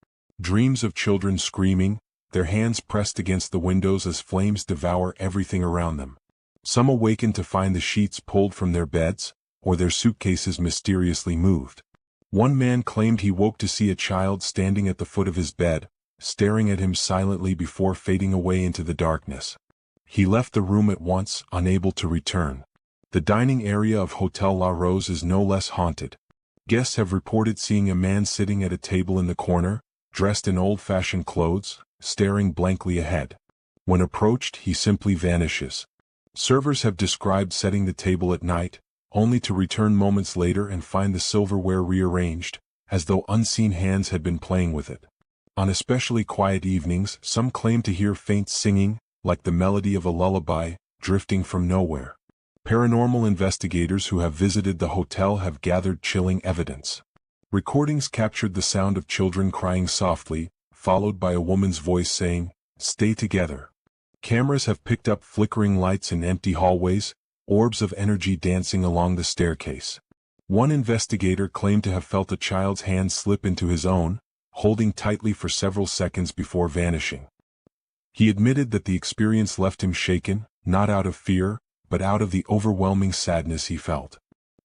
Dreams of children screaming, their hands pressed against the windows as flames devour everything around them. Some awaken to find the sheets pulled from their beds, or their suitcases mysteriously moved. One man claimed he woke to see a child standing at the foot of his bed, staring at him silently before fading away into the darkness. He left the room at once, unable to return. The dining area of Hotel La Rose is no less haunted. Guests have reported seeing a man sitting at a table in the corner, dressed in old-fashioned clothes, staring blankly ahead. When approached, he simply vanishes. Servers have described setting the table at night, only to return moments later and find the silverware rearranged, as though unseen hands had been playing with it. On especially quiet evenings, some claim to hear faint singing, like the melody of a lullaby, drifting from nowhere. Paranormal investigators who have visited the hotel have gathered chilling evidence. Recordings captured the sound of children crying softly, followed by a woman's voice saying, "Stay together." Cameras have picked up flickering lights in empty hallways, orbs of energy dancing along the staircase. One investigator claimed to have felt a child's hand slip into his own, holding tightly for several seconds before vanishing. He admitted that the experience left him shaken, not out of fear, but out of the overwhelming sadness he felt.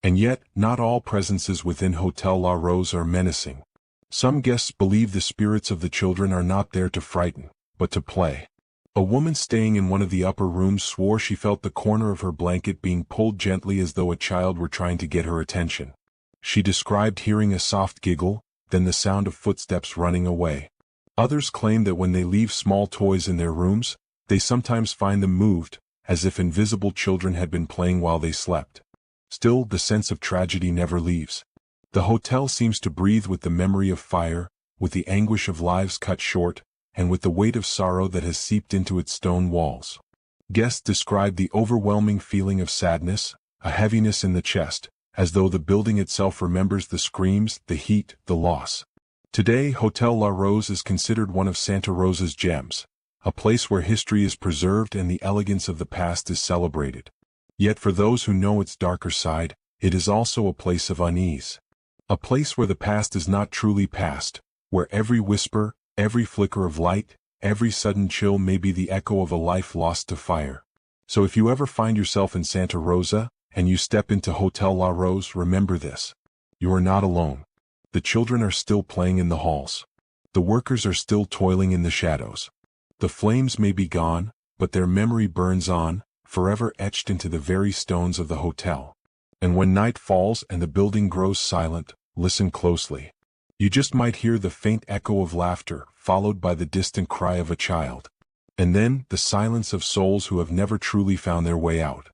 And yet, not all presences within Hotel La Rose are menacing. Some guests believe the spirits of the children are not there to frighten, but to play. A woman staying in one of the upper rooms swore she felt the corner of her blanket being pulled gently as though a child were trying to get her attention. She described hearing a soft giggle, then the sound of footsteps running away. Others claim that when they leave small toys in their rooms, they sometimes find them moved, as if invisible children had been playing while they slept. Still, the sense of tragedy never leaves. The hotel seems to breathe with the memory of fire, with the anguish of lives cut short, and with the weight of sorrow that has seeped into its stone walls. Guests describe the overwhelming feeling of sadness, a heaviness in the chest, as though the building itself remembers the screams, the heat, the loss. Today, Hotel La Rose is considered one of Santa Rosa's gems, a place where history is preserved and the elegance of the past is celebrated. Yet for those who know its darker side, it is also a place of unease. A place where the past is not truly past, where every whisper, every flicker of light, every sudden chill may be the echo of a life lost to fire. So if you ever find yourself in Santa Rosa, and you step into Hotel La Rose, remember this. You are not alone. The children are still playing in the halls. The workers are still toiling in the shadows. The flames may be gone, but their memory burns on, forever etched into the very stones of the hotel. And when night falls and the building grows silent, listen closely. You just might hear the faint echo of laughter, followed by the distant cry of a child. And then, the silence of souls who have never truly found their way out.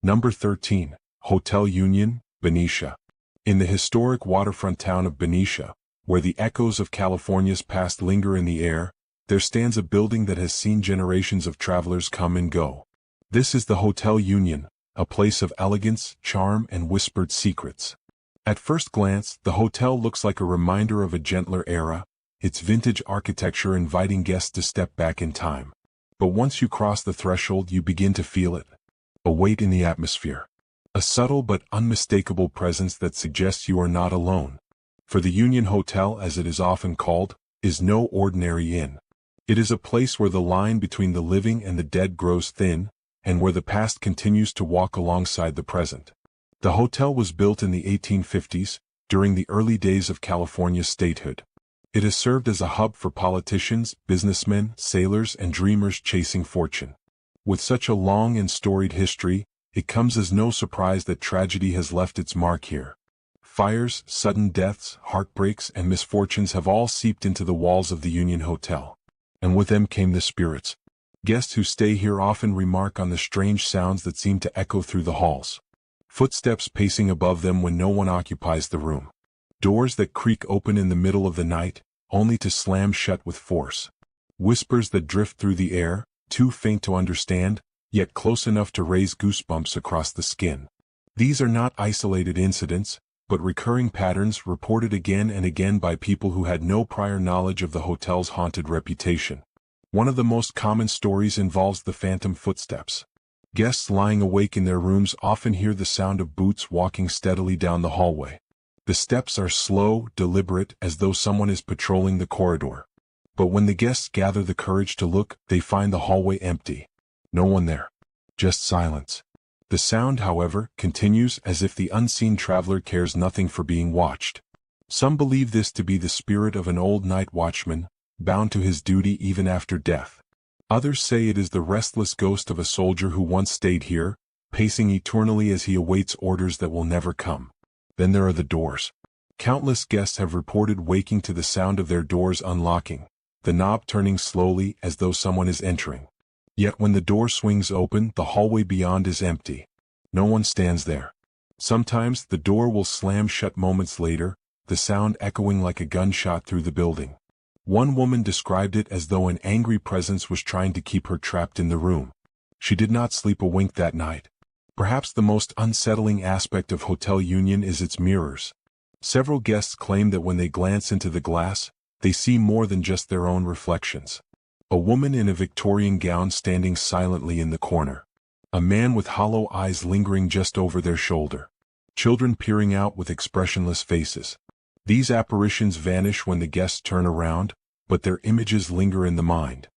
Number 13. Hotel Union, Benicia. In the historic waterfront town of Benicia, where the echoes of California's past linger in the air, there stands a building that has seen generations of travelers come and go. This is the Hotel Union, a place of elegance, charm, and whispered secrets. At first glance, the hotel looks like a reminder of a gentler era, its vintage architecture inviting guests to step back in time. But once you cross the threshold, you begin to feel it. A weight in the atmosphere. A subtle but unmistakable presence that suggests you are not alone. For the Union Hotel, as it is often called, is no ordinary inn. It is a place where the line between the living and the dead grows thin, and where the past continues to walk alongside the present. The hotel was built in the 1850s, during the early days of California's statehood. It has served as a hub for politicians, businessmen, sailors, and dreamers chasing fortune. With such a long and storied history, it comes as no surprise that tragedy has left its mark here. Fires, sudden deaths, heartbreaks, and misfortunes have all seeped into the walls of the Union Hotel. And with them came the spirits. Guests who stay here often remark on the strange sounds that seem to echo through the halls. Footsteps pacing above them when no one occupies the room. Doors that creak open in the middle of the night, only to slam shut with force. Whispers that drift through the air, too faint to understand, yet close enough to raise goosebumps across the skin. These are not isolated incidents, but recurring patterns reported again and again by people who had no prior knowledge of the hotel's haunted reputation. One of the most common stories involves the phantom footsteps. Guests lying awake in their rooms often hear the sound of boots walking steadily down the hallway. The steps are slow, deliberate, as though someone is patrolling the corridor. But when the guests gather the courage to look, they find the hallway empty. No one there. Just silence. The sound, however, continues as if the unseen traveler cares nothing for being watched. Some believe this to be the spirit of an old night watchman, bound to his duty even after death. Others say it is the restless ghost of a soldier who once stayed here, pacing eternally as he awaits orders that will never come. Then there are the doors. Countless guests have reported waking to the sound of their doors unlocking, the knob turning slowly as though someone is entering. Yet when the door swings open, the hallway beyond is empty. No one stands there. Sometimes the door will slam shut moments later, the sound echoing like a gunshot through the building. One woman described it as though an angry presence was trying to keep her trapped in the room. She did not sleep a wink that night. Perhaps the most unsettling aspect of Hotel Union is its mirrors. Several guests claim that when they glance into the glass, they see more than just their own reflections. A woman in a Victorian gown standing silently in the corner. A man with hollow eyes lingering just over their shoulder. Children peering out with expressionless faces. These apparitions vanish when the guests turn around, but their images linger in the mind.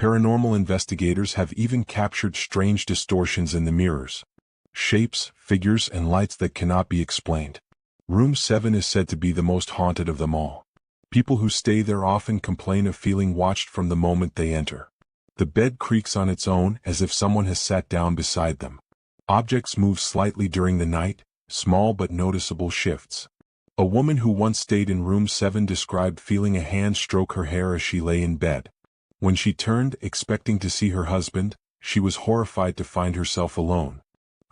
Paranormal investigators have even captured strange distortions in the mirrors. Shapes, figures, and lights that cannot be explained. Room 7 is said to be the most haunted of them all. People who stay there often complain of feeling watched from the moment they enter. The bed creaks on its own as if someone has sat down beside them. Objects move slightly during the night, small but noticeable shifts. A woman who once stayed in room 7 described feeling a hand stroke her hair as she lay in bed. When she turned, expecting to see her husband, she was horrified to find herself alone.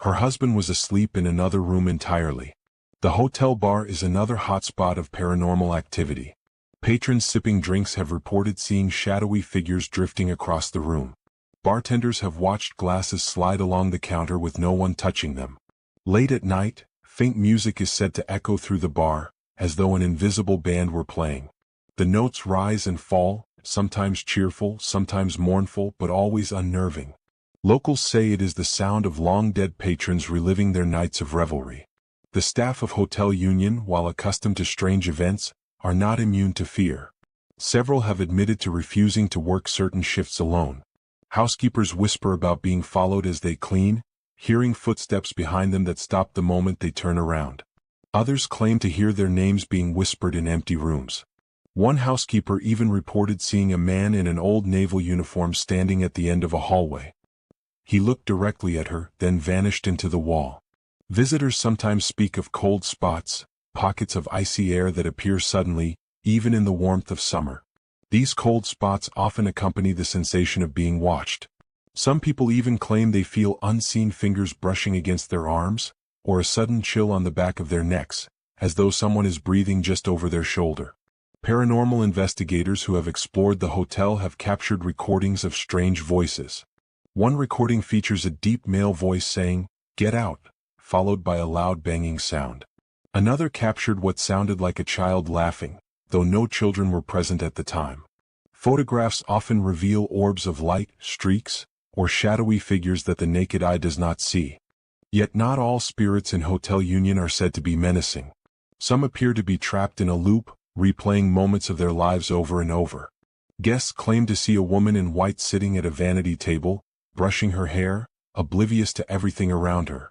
Her husband was asleep in another room entirely. The hotel bar is another hotspot of paranormal activity. Patrons sipping drinks have reported seeing shadowy figures drifting across the room. Bartenders have watched glasses slide along the counter with no one touching them. Late at night, faint music is said to echo through the bar, as though an invisible band were playing. The notes rise and fall, sometimes cheerful, sometimes mournful, but always unnerving. Locals say it is the sound of long-dead patrons reliving their nights of revelry. The staff of Hotel Union, while accustomed to strange events, are not immune to fear. Several have admitted to refusing to work certain shifts alone. Housekeepers whisper about being followed as they clean, hearing footsteps behind them that stop the moment they turn around. Others claim to hear their names being whispered in empty rooms. One housekeeper even reported seeing a man in an old naval uniform standing at the end of a hallway. He looked directly at her, then vanished into the wall. Visitors sometimes speak of cold spots, pockets of icy air that appear suddenly, even in the warmth of summer. These cold spots often accompany the sensation of being watched. Some people even claim they feel unseen fingers brushing against their arms, or a sudden chill on the back of their necks, as though someone is breathing just over their shoulder. Paranormal investigators who have explored the hotel have captured recordings of strange voices. One recording features a deep male voice saying, "Get out," followed by a loud banging sound. Another captured what sounded like a child laughing, though no children were present at the time. Photographs often reveal orbs of light, streaks, or shadowy figures that the naked eye does not see. Yet not all spirits in Hotel Union are said to be menacing. Some appear to be trapped in a loop, replaying moments of their lives over and over. Guests claim to see a woman in white sitting at a vanity table, brushing her hair, oblivious to everything around her.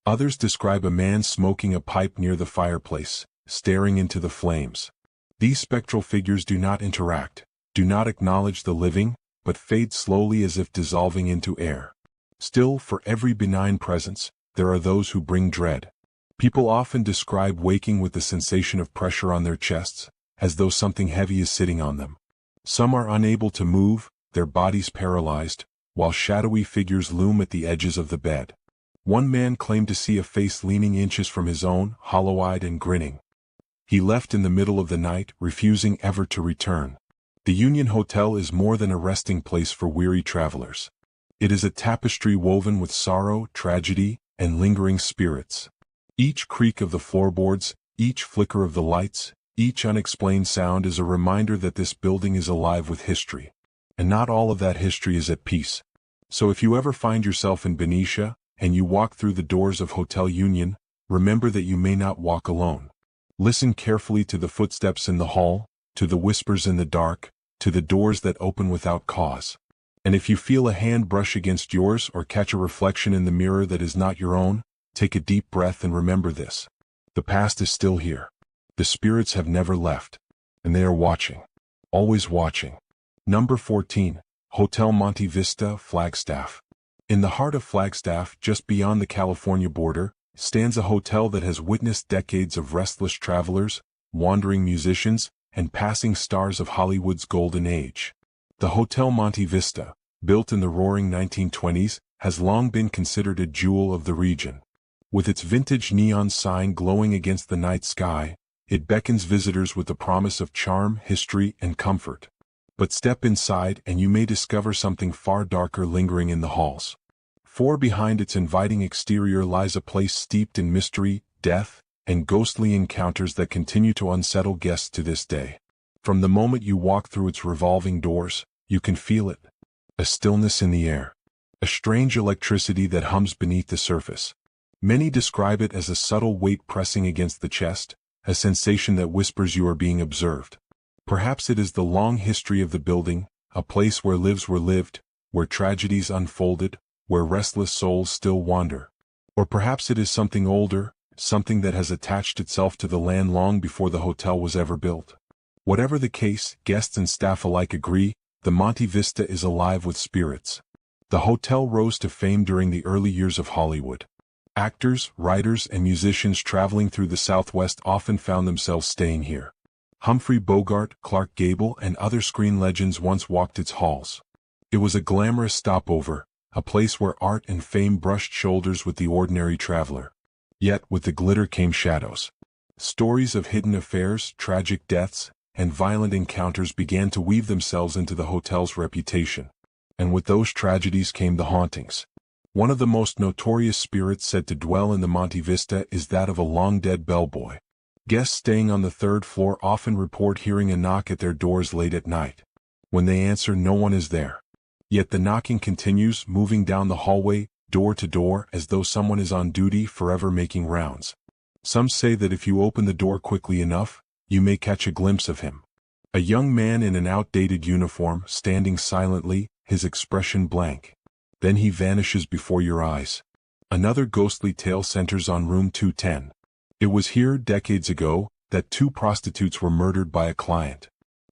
Others describe a man smoking a pipe near the fireplace, staring into the flames. These spectral figures do not interact, do not acknowledge the living, but fade slowly as if dissolving into air. Still, for every benign presence, there are those who bring dread. People often describe waking with the sensation of pressure on their chests, as though something heavy is sitting on them. Some are unable to move, their bodies paralyzed, while shadowy figures loom at the edges of the bed. One man claimed to see a face leaning inches from his own, hollow-eyed and grinning. He left in the middle of the night, refusing ever to return. The Union Hotel is more than a resting place for weary travelers. It is a tapestry woven with sorrow, tragedy, and lingering spirits. Each creak of the floorboards, each flicker of the lights, each unexplained sound is a reminder that this building is alive with history. And not all of that history is at peace. So if you ever find yourself in Benicia, and you walk through the doors of Hotel Union, remember that you may not walk alone. Listen carefully to the footsteps in the hall, to the whispers in the dark, to the doors that open without cause. And if you feel a hand brush against yours or catch a reflection in the mirror that is not your own, take a deep breath and remember this. The past is still here. The spirits have never left. And they are watching. Always watching. Number 14. Hotel Monte Vista, Flagstaff. In the heart of Flagstaff, just beyond the California border, stands a hotel that has witnessed decades of restless travelers, wandering musicians, and passing stars of Hollywood's golden age. The Hotel Monte Vista, built in the roaring 1920s, has long been considered a jewel of the region. With its vintage neon sign glowing against the night sky, it beckons visitors with the promise of charm, history, and comfort. But step inside and you may discover something far darker lingering in the halls. For behind its inviting exterior lies a place steeped in mystery, death, and ghostly encounters that continue to unsettle guests to this day. From the moment you walk through its revolving doors, you can feel it. A stillness in the air. A strange electricity that hums beneath the surface. Many describe it as a subtle weight pressing against the chest, a sensation that whispers you are being observed. Perhaps it is the long history of the building, a place where lives were lived, where tragedies unfolded, where restless souls still wander. Or perhaps it is something older, something that has attached itself to the land long before the hotel was ever built. Whatever the case, guests and staff alike agree, the Monte Vista is alive with spirits. The hotel rose to fame during the early years of Hollywood. Actors, writers, and musicians traveling through the Southwest often found themselves staying here. Humphrey Bogart, Clark Gable, and other screen legends once walked its halls. It was a glamorous stopover, a place where art and fame brushed shoulders with the ordinary traveler. Yet with the glitter came shadows. Stories of hidden affairs, tragic deaths, and violent encounters began to weave themselves into the hotel's reputation. And with those tragedies came the hauntings. One of the most notorious spirits said to dwell in the Monte Vista is that of a long-dead bellboy. Guests staying on the third floor often report hearing a knock at their doors late at night. When they answer, no one is there. Yet the knocking continues, moving down the hallway, door to door, as though someone is on duty, forever making rounds. Some say that if you open the door quickly enough, you may catch a glimpse of him. A young man in an outdated uniform, standing silently, his expression blank. Then he vanishes before your eyes. Another ghostly tale centers on room 210. It was here, decades ago, that two prostitutes were murdered by a client.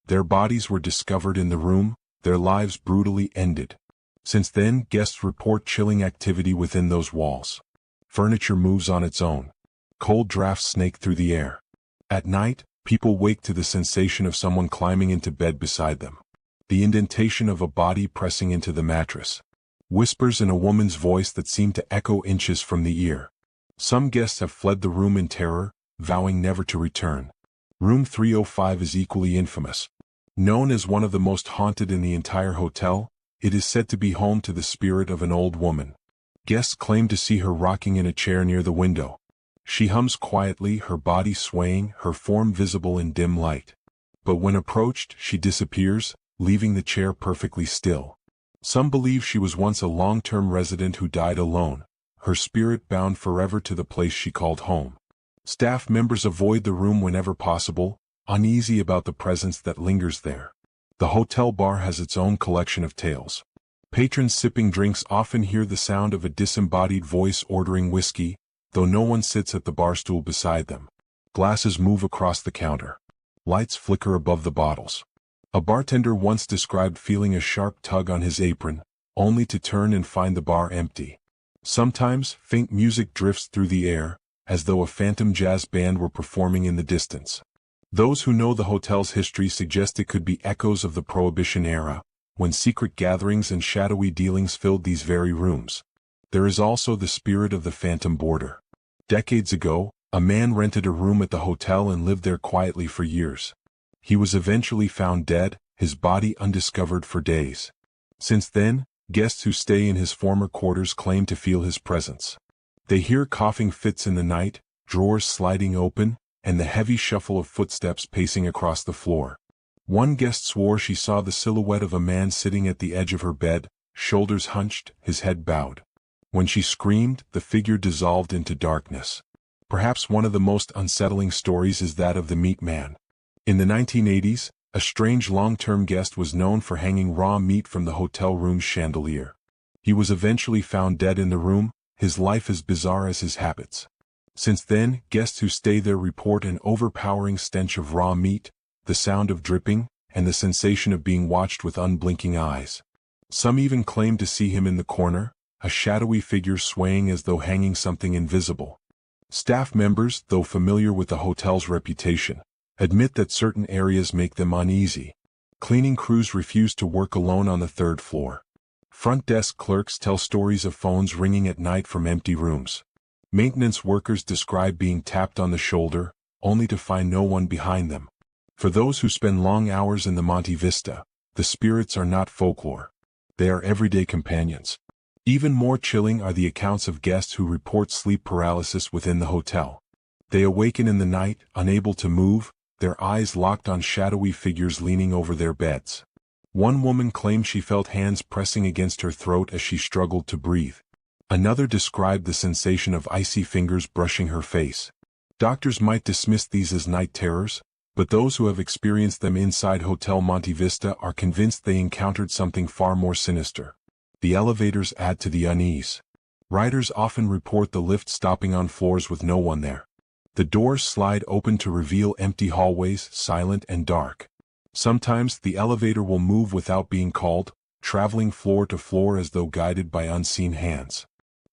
Their bodies were discovered in the room, their lives brutally ended. Since then, guests report chilling activity within those walls. Furniture moves on its own. Cold drafts snake through the air. At night, people wake to the sensation of someone climbing into bed beside them. The indentation of a body pressing into the mattress. Whispers in a woman's voice that seem to echo inches from the ear. Some guests have fled the room in terror, vowing never to return. Room 305 is equally infamous. Known as one of the most haunted in the entire hotel, it is said to be home to the spirit of an old woman. Guests claim to see her rocking in a chair near the window. She hums quietly, her body swaying, her form visible in dim light. But when approached, she disappears, leaving the chair perfectly still. Some believe she was once a long-term resident who died alone, her spirit bound forever to the place she called home. Staff members avoid the room whenever possible, uneasy about the presence that lingers there. The hotel bar has its own collection of tales. Patrons sipping drinks often hear the sound of a disembodied voice ordering whiskey, though no one sits at the bar stool beside them. Glasses move across the counter. Lights flicker above the bottles. A bartender once described feeling a sharp tug on his apron, only to turn and find the bar empty. Sometimes, faint music drifts through the air, as though a phantom jazz band were performing in the distance. Those who know the hotel's history suggest it could be echoes of the Prohibition era, when secret gatherings and shadowy dealings filled these very rooms. There is also the spirit of the phantom boarder. Decades ago, a man rented a room at the hotel and lived there quietly for years. He was eventually found dead, his body undiscovered for days. Since then, guests who stay in his former quarters claim to feel his presence. They hear coughing fits in the night, drawers sliding open, and the heavy shuffle of footsteps pacing across the floor. One guest swore she saw the silhouette of a man sitting at the edge of her bed, shoulders hunched, his head bowed. When she screamed, the figure dissolved into darkness. Perhaps one of the most unsettling stories is that of the meat man. In the 1980s, a strange long-term guest was known for hanging raw meat from the hotel room's chandelier. He was eventually found dead in the room, his life as bizarre as his habits. Since then, guests who stay there report an overpowering stench of raw meat, the sound of dripping, and the sensation of being watched with unblinking eyes. Some even claim to see him in the corner, a shadowy figure swaying as though hanging something invisible. Staff members, though familiar with the hotel's reputation, admit that certain areas make them uneasy. Cleaning crews refuse to work alone on the third floor. Front desk clerks tell stories of phones ringing at night from empty rooms. Maintenance workers describe being tapped on the shoulder, only to find no one behind them. For those who spend long hours in the Monte Vista, the spirits are not folklore. They are everyday companions. Even more chilling are the accounts of guests who report sleep paralysis within the hotel. They awaken in the night, unable to move, their eyes locked on shadowy figures leaning over their beds. One woman claimed she felt hands pressing against her throat as she struggled to breathe. Another described the sensation of icy fingers brushing her face. Doctors might dismiss these as night terrors, but those who have experienced them inside Hotel Monte Vista are convinced they encountered something far more sinister. The elevators add to the unease. Riders often report the lift stopping on floors with no one there. The doors slide open to reveal empty hallways, silent and dark. Sometimes the elevator will move without being called, traveling floor to floor as though guided by unseen hands.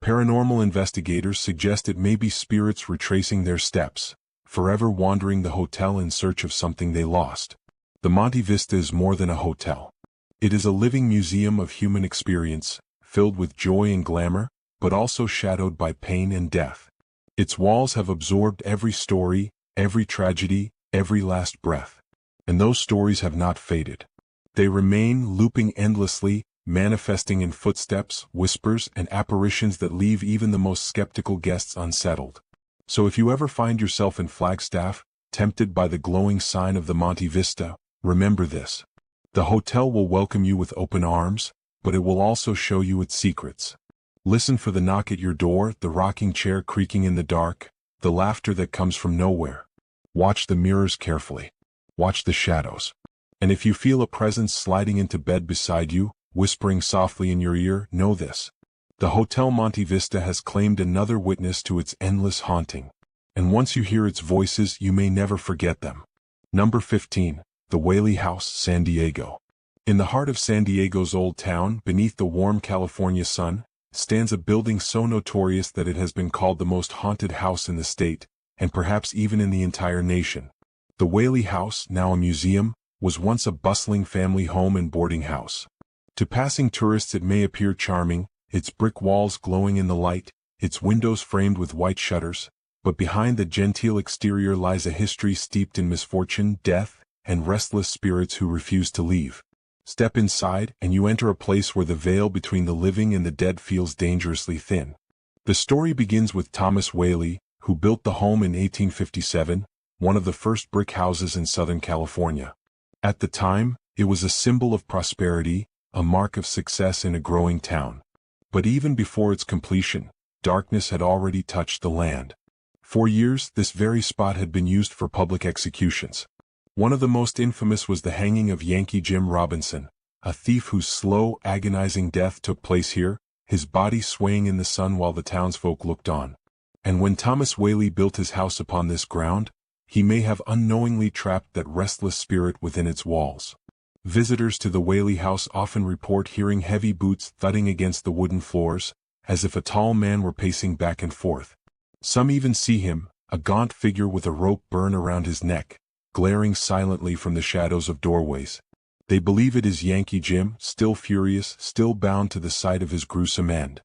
Paranormal investigators suggest it may be spirits retracing their steps, forever wandering the hotel in search of something they lost. The Monte Vista is more than a hotel. It is a living museum of human experience, filled with joy and glamour, but also shadowed by pain and death. Its walls have absorbed every story, every tragedy, every last breath. And those stories have not faded. They remain, looping endlessly, manifesting in footsteps, whispers, and apparitions that leave even the most skeptical guests unsettled. So if you ever find yourself in Flagstaff, tempted by the glowing sign of the Monte Vista, remember this. The hotel will welcome you with open arms, but it will also show you its secrets. Listen for the knock at your door, the rocking chair creaking in the dark, the laughter that comes from nowhere. Watch the mirrors carefully. Watch the shadows. And if you feel a presence sliding into bed beside you, whispering softly in your ear, know this. The Hotel Monte Vista has claimed another witness to its endless haunting. And once you hear its voices, you may never forget them. Number 15. The the Whaley House, San Diego. In the heart of San Diego's Old Town, beneath the warm California sun, stands a building so notorious that it has been called the most haunted house in the state, and perhaps even in the entire nation. The Whaley House, now a museum, was once a bustling family home and boarding house. To passing tourists it may appear charming, its brick walls glowing in the light, its windows framed with white shutters, but behind the genteel exterior lies a history steeped in misfortune, death, and restless spirits who refuse to leave. Step inside, and you enter a place where the veil between the living and the dead feels dangerously thin. The story begins with Thomas Whaley, who built the home in 1857, one of the first brick houses in Southern California. At the time, it was a symbol of prosperity, a mark of success in a growing town. But even before its completion, darkness had already touched the land. For years, this very spot had been used for public executions. One of the most infamous was the hanging of Yankee Jim Robinson, a thief whose slow, agonizing death took place here, his body swaying in the sun while the townsfolk looked on. And when Thomas Whaley built his house upon this ground, he may have unknowingly trapped that restless spirit within its walls. Visitors to the Whaley House often report hearing heavy boots thudding against the wooden floors, as if a tall man were pacing back and forth. Some even see him, a gaunt figure with a rope burn around his neck, glaring silently from the shadows of doorways. They believe it is Yankee Jim, still furious, still bound to the site of his gruesome end.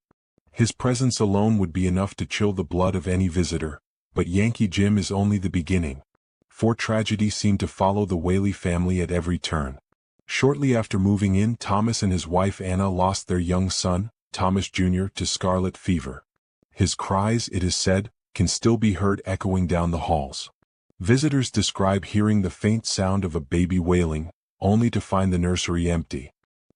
His presence alone would be enough to chill the blood of any visitor, but Yankee Jim is only the beginning. For tragedy seemed to follow the Whaley family at every turn. Shortly after moving in, Thomas and his wife Anna lost their young son, Thomas Jr., to scarlet fever. His cries, it is said, can still be heard echoing down the halls. Visitors describe hearing the faint sound of a baby wailing, only to find the nursery empty.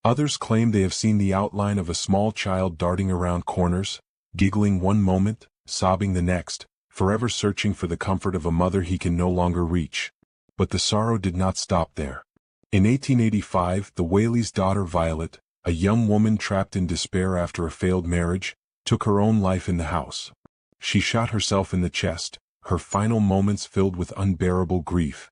Others claim they have seen the outline of a small child darting around corners, giggling one moment, sobbing the next, forever searching for the comfort of a mother he can no longer reach. But the sorrow did not stop there. In 1885, the Whaley's daughter Violet, a young woman trapped in despair after a failed marriage, took her own life in the house. She shot herself in the chest, her final moments filled with unbearable grief.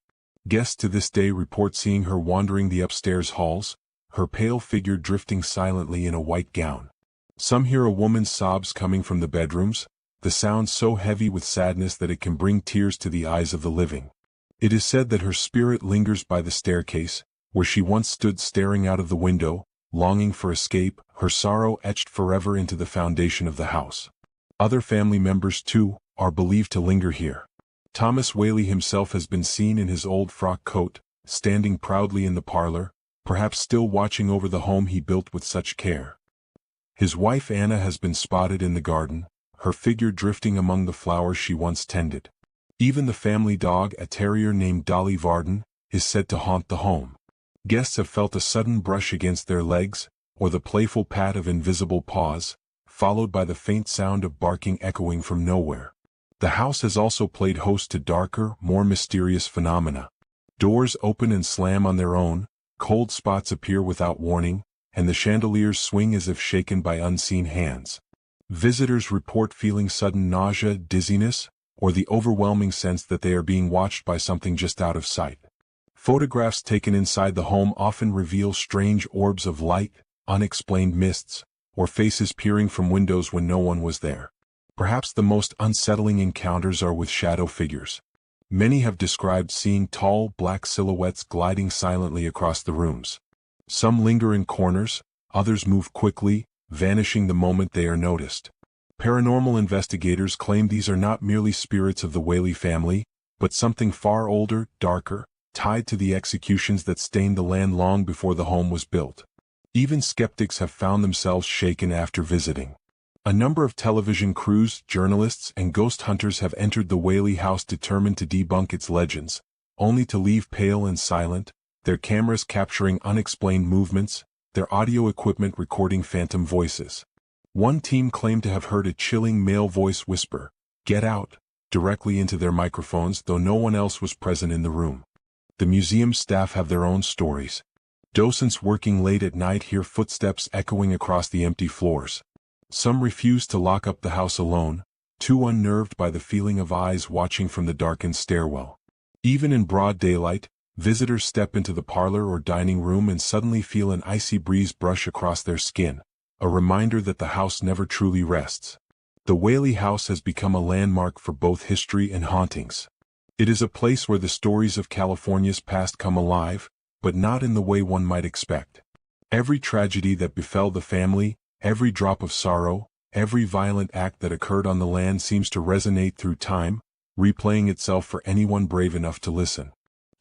Guests to this day report seeing her wandering the upstairs halls, her pale figure drifting silently in a white gown. Some hear a woman's sobs coming from the bedrooms, the sound so heavy with sadness that it can bring tears to the eyes of the living. It is said that her spirit lingers by the staircase, where she once stood staring out of the window, longing for escape, her sorrow etched forever into the foundation of the house. Other family members, too, are believed to linger here. Thomas Whaley himself has been seen in his old frock coat, standing proudly in the parlor, perhaps still watching over the home he built with such care. His wife Anna has been spotted in the garden, her figure drifting among the flowers she once tended. Even the family dog, a terrier named Dolly Varden, is said to haunt the home. Guests have felt a sudden brush against their legs, or the playful pat of invisible paws, followed by the faint sound of barking echoing from nowhere. The house has also played host to darker, more mysterious phenomena. Doors open and slam on their own, cold spots appear without warning, and the chandeliers swing as if shaken by unseen hands. Visitors report feeling sudden nausea, dizziness, or the overwhelming sense that they are being watched by something just out of sight. Photographs taken inside the home often reveal strange orbs of light, unexplained mists, or faces peering from windows when no one was there. Perhaps the most unsettling encounters are with shadow figures. Many have described seeing tall, black silhouettes gliding silently across the rooms. Some linger in corners, others move quickly, vanishing the moment they are noticed. Paranormal investigators claim these are not merely spirits of the Whaley family, but something far older, darker, tied to the executions that stained the land long before the home was built. Even skeptics have found themselves shaken after visiting. A number of television crews, journalists, and ghost hunters have entered the Whaley house determined to debunk its legends, only to leave pale and silent, their cameras capturing unexplained movements, their audio equipment recording phantom voices. One team claimed to have heard a chilling male voice whisper, "Get out," directly into their microphones, though no one else was present in the room. The museum staff have their own stories. Docents working late at night hear footsteps echoing across the empty floors. Some refuse to lock up the house alone, too unnerved by the feeling of eyes watching from the darkened stairwell. Even in broad daylight, Visitors step into the parlor or dining room and suddenly feel an icy breeze brush across their skin, a reminder that the house never truly rests. The Whaley House has become a landmark for both history and hauntings. It is a place where the stories of California's past come alive, but not in the way one might expect. Every tragedy that befell the family, every drop of sorrow, every violent act that occurred on the land seems to resonate through time, replaying itself for anyone brave enough to listen.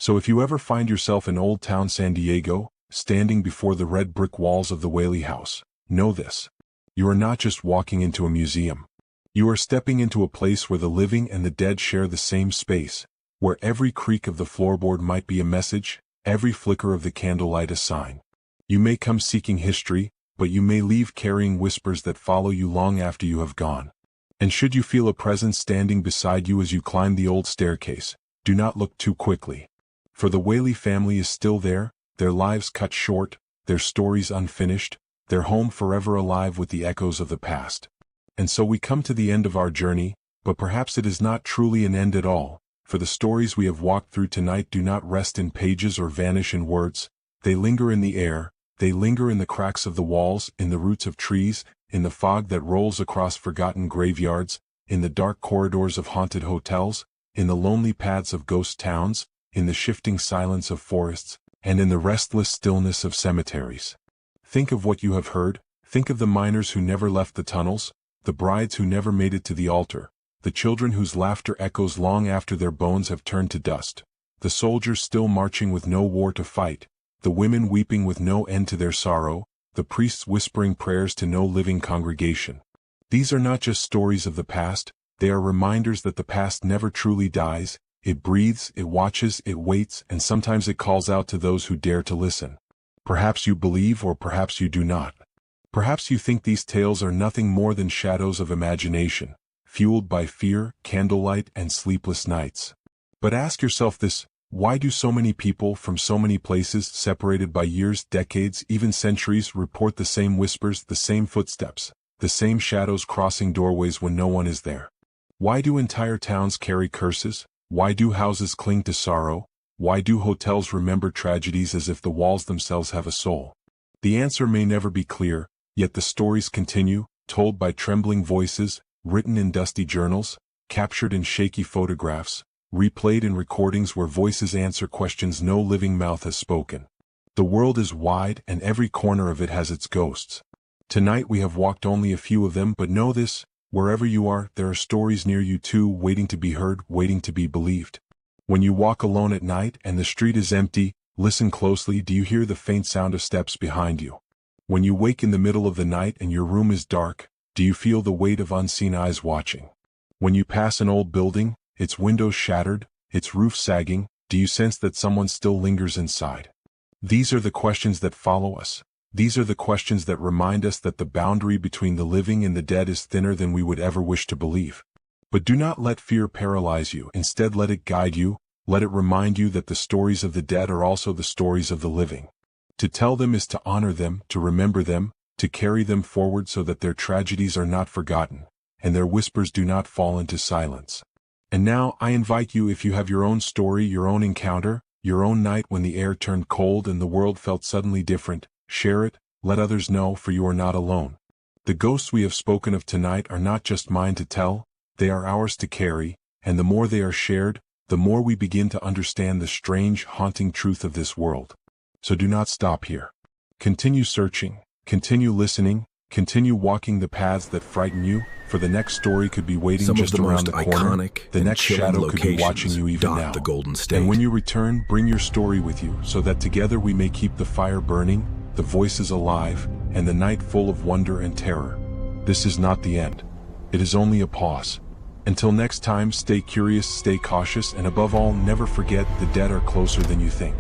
So if you ever find yourself in Old Town San Diego, standing before the red brick walls of the Whaley House, know this. You are not just walking into a museum. You are stepping into a place where the living and the dead share the same space, where every creak of the floorboard might be a message, every flicker of the candlelight a sign. You may come seeking history, but you may leave carrying whispers that follow you long after you have gone. And should you feel a presence standing beside you as you climb the old staircase, do not look too quickly. For the Whaley family is still there, their lives cut short, their stories unfinished, their home forever alive with the echoes of the past. And so we come to the end of our journey, but perhaps it is not truly an end at all, for the stories we have walked through tonight do not rest in pages or vanish in words. They linger in the air, they linger in the cracks of the walls, in the roots of trees, in the fog that rolls across forgotten graveyards, in the dark corridors of haunted hotels, in the lonely paths of ghost towns, in the shifting silence of forests, and in the restless stillness of cemeteries. Think of what you have heard, think of the miners who never left the tunnels, the brides who never made it to the altar, the children whose laughter echoes long after their bones have turned to dust, the soldiers still marching with no war to fight, the women weeping with no end to their sorrow, the priests whispering prayers to no living congregation. These are not just stories of the past, they are reminders that the past never truly dies. It breathes, it watches, it waits, and sometimes it calls out to those who dare to listen. Perhaps you believe or perhaps you do not. Perhaps you think these tales are nothing more than shadows of imagination, fueled by fear, candlelight, and sleepless nights. But ask yourself this: why do so many people from so many places, separated by years, decades, even centuries, report the same whispers, the same footsteps, the same shadows crossing doorways when no one is there? Why do entire towns carry curses? Why do houses cling to sorrow? Why do hotels remember tragedies as if the walls themselves have a soul? The answer may never be clear, yet the stories continue, told by trembling voices, written in dusty journals, captured in shaky photographs, replayed in recordings where voices answer questions no living mouth has spoken. The world is wide and every corner of it has its ghosts. Tonight we have walked only a few of them, but know this: wherever you are, there are stories near you too, waiting to be heard, waiting to be believed. When you walk alone at night and the street is empty, listen closely. Do you hear the faint sound of steps behind you? When you wake in the middle of the night and your room is dark, do you feel the weight of unseen eyes watching? When you pass an old building, its windows shattered, its roof sagging, do you sense that someone still lingers inside? These are the questions that follow us. These are the questions that remind us that the boundary between the living and the dead is thinner than we would ever wish to believe. But do not let fear paralyze you. Instead, let it guide you. Let it remind you that the stories of the dead are also the stories of the living. To tell them is to honor them, to remember them, to carry them forward so that their tragedies are not forgotten, and their whispers do not fall into silence. And now, I invite you, if you have your own story, your own encounter, your own night when the air turned cold and the world felt suddenly different, share it, let others know, for you are not alone. The ghosts we have spoken of tonight are not just mine to tell, they are ours to carry, and the more they are shared, the more we begin to understand the strange, haunting truth of this world. So do not stop here. Continue searching, continue listening, continue walking the paths that frighten you, for the next story could be waiting just around the corner. The next shadow could be watching you even now. The Golden State. And when you return, bring your story with you, so that together we may keep the fire burning, the voices alive, and the night full of wonder and terror. This is not the end. It is only a pause. Until next time, stay curious, stay cautious, and above all, never forget, the dead are closer than you think.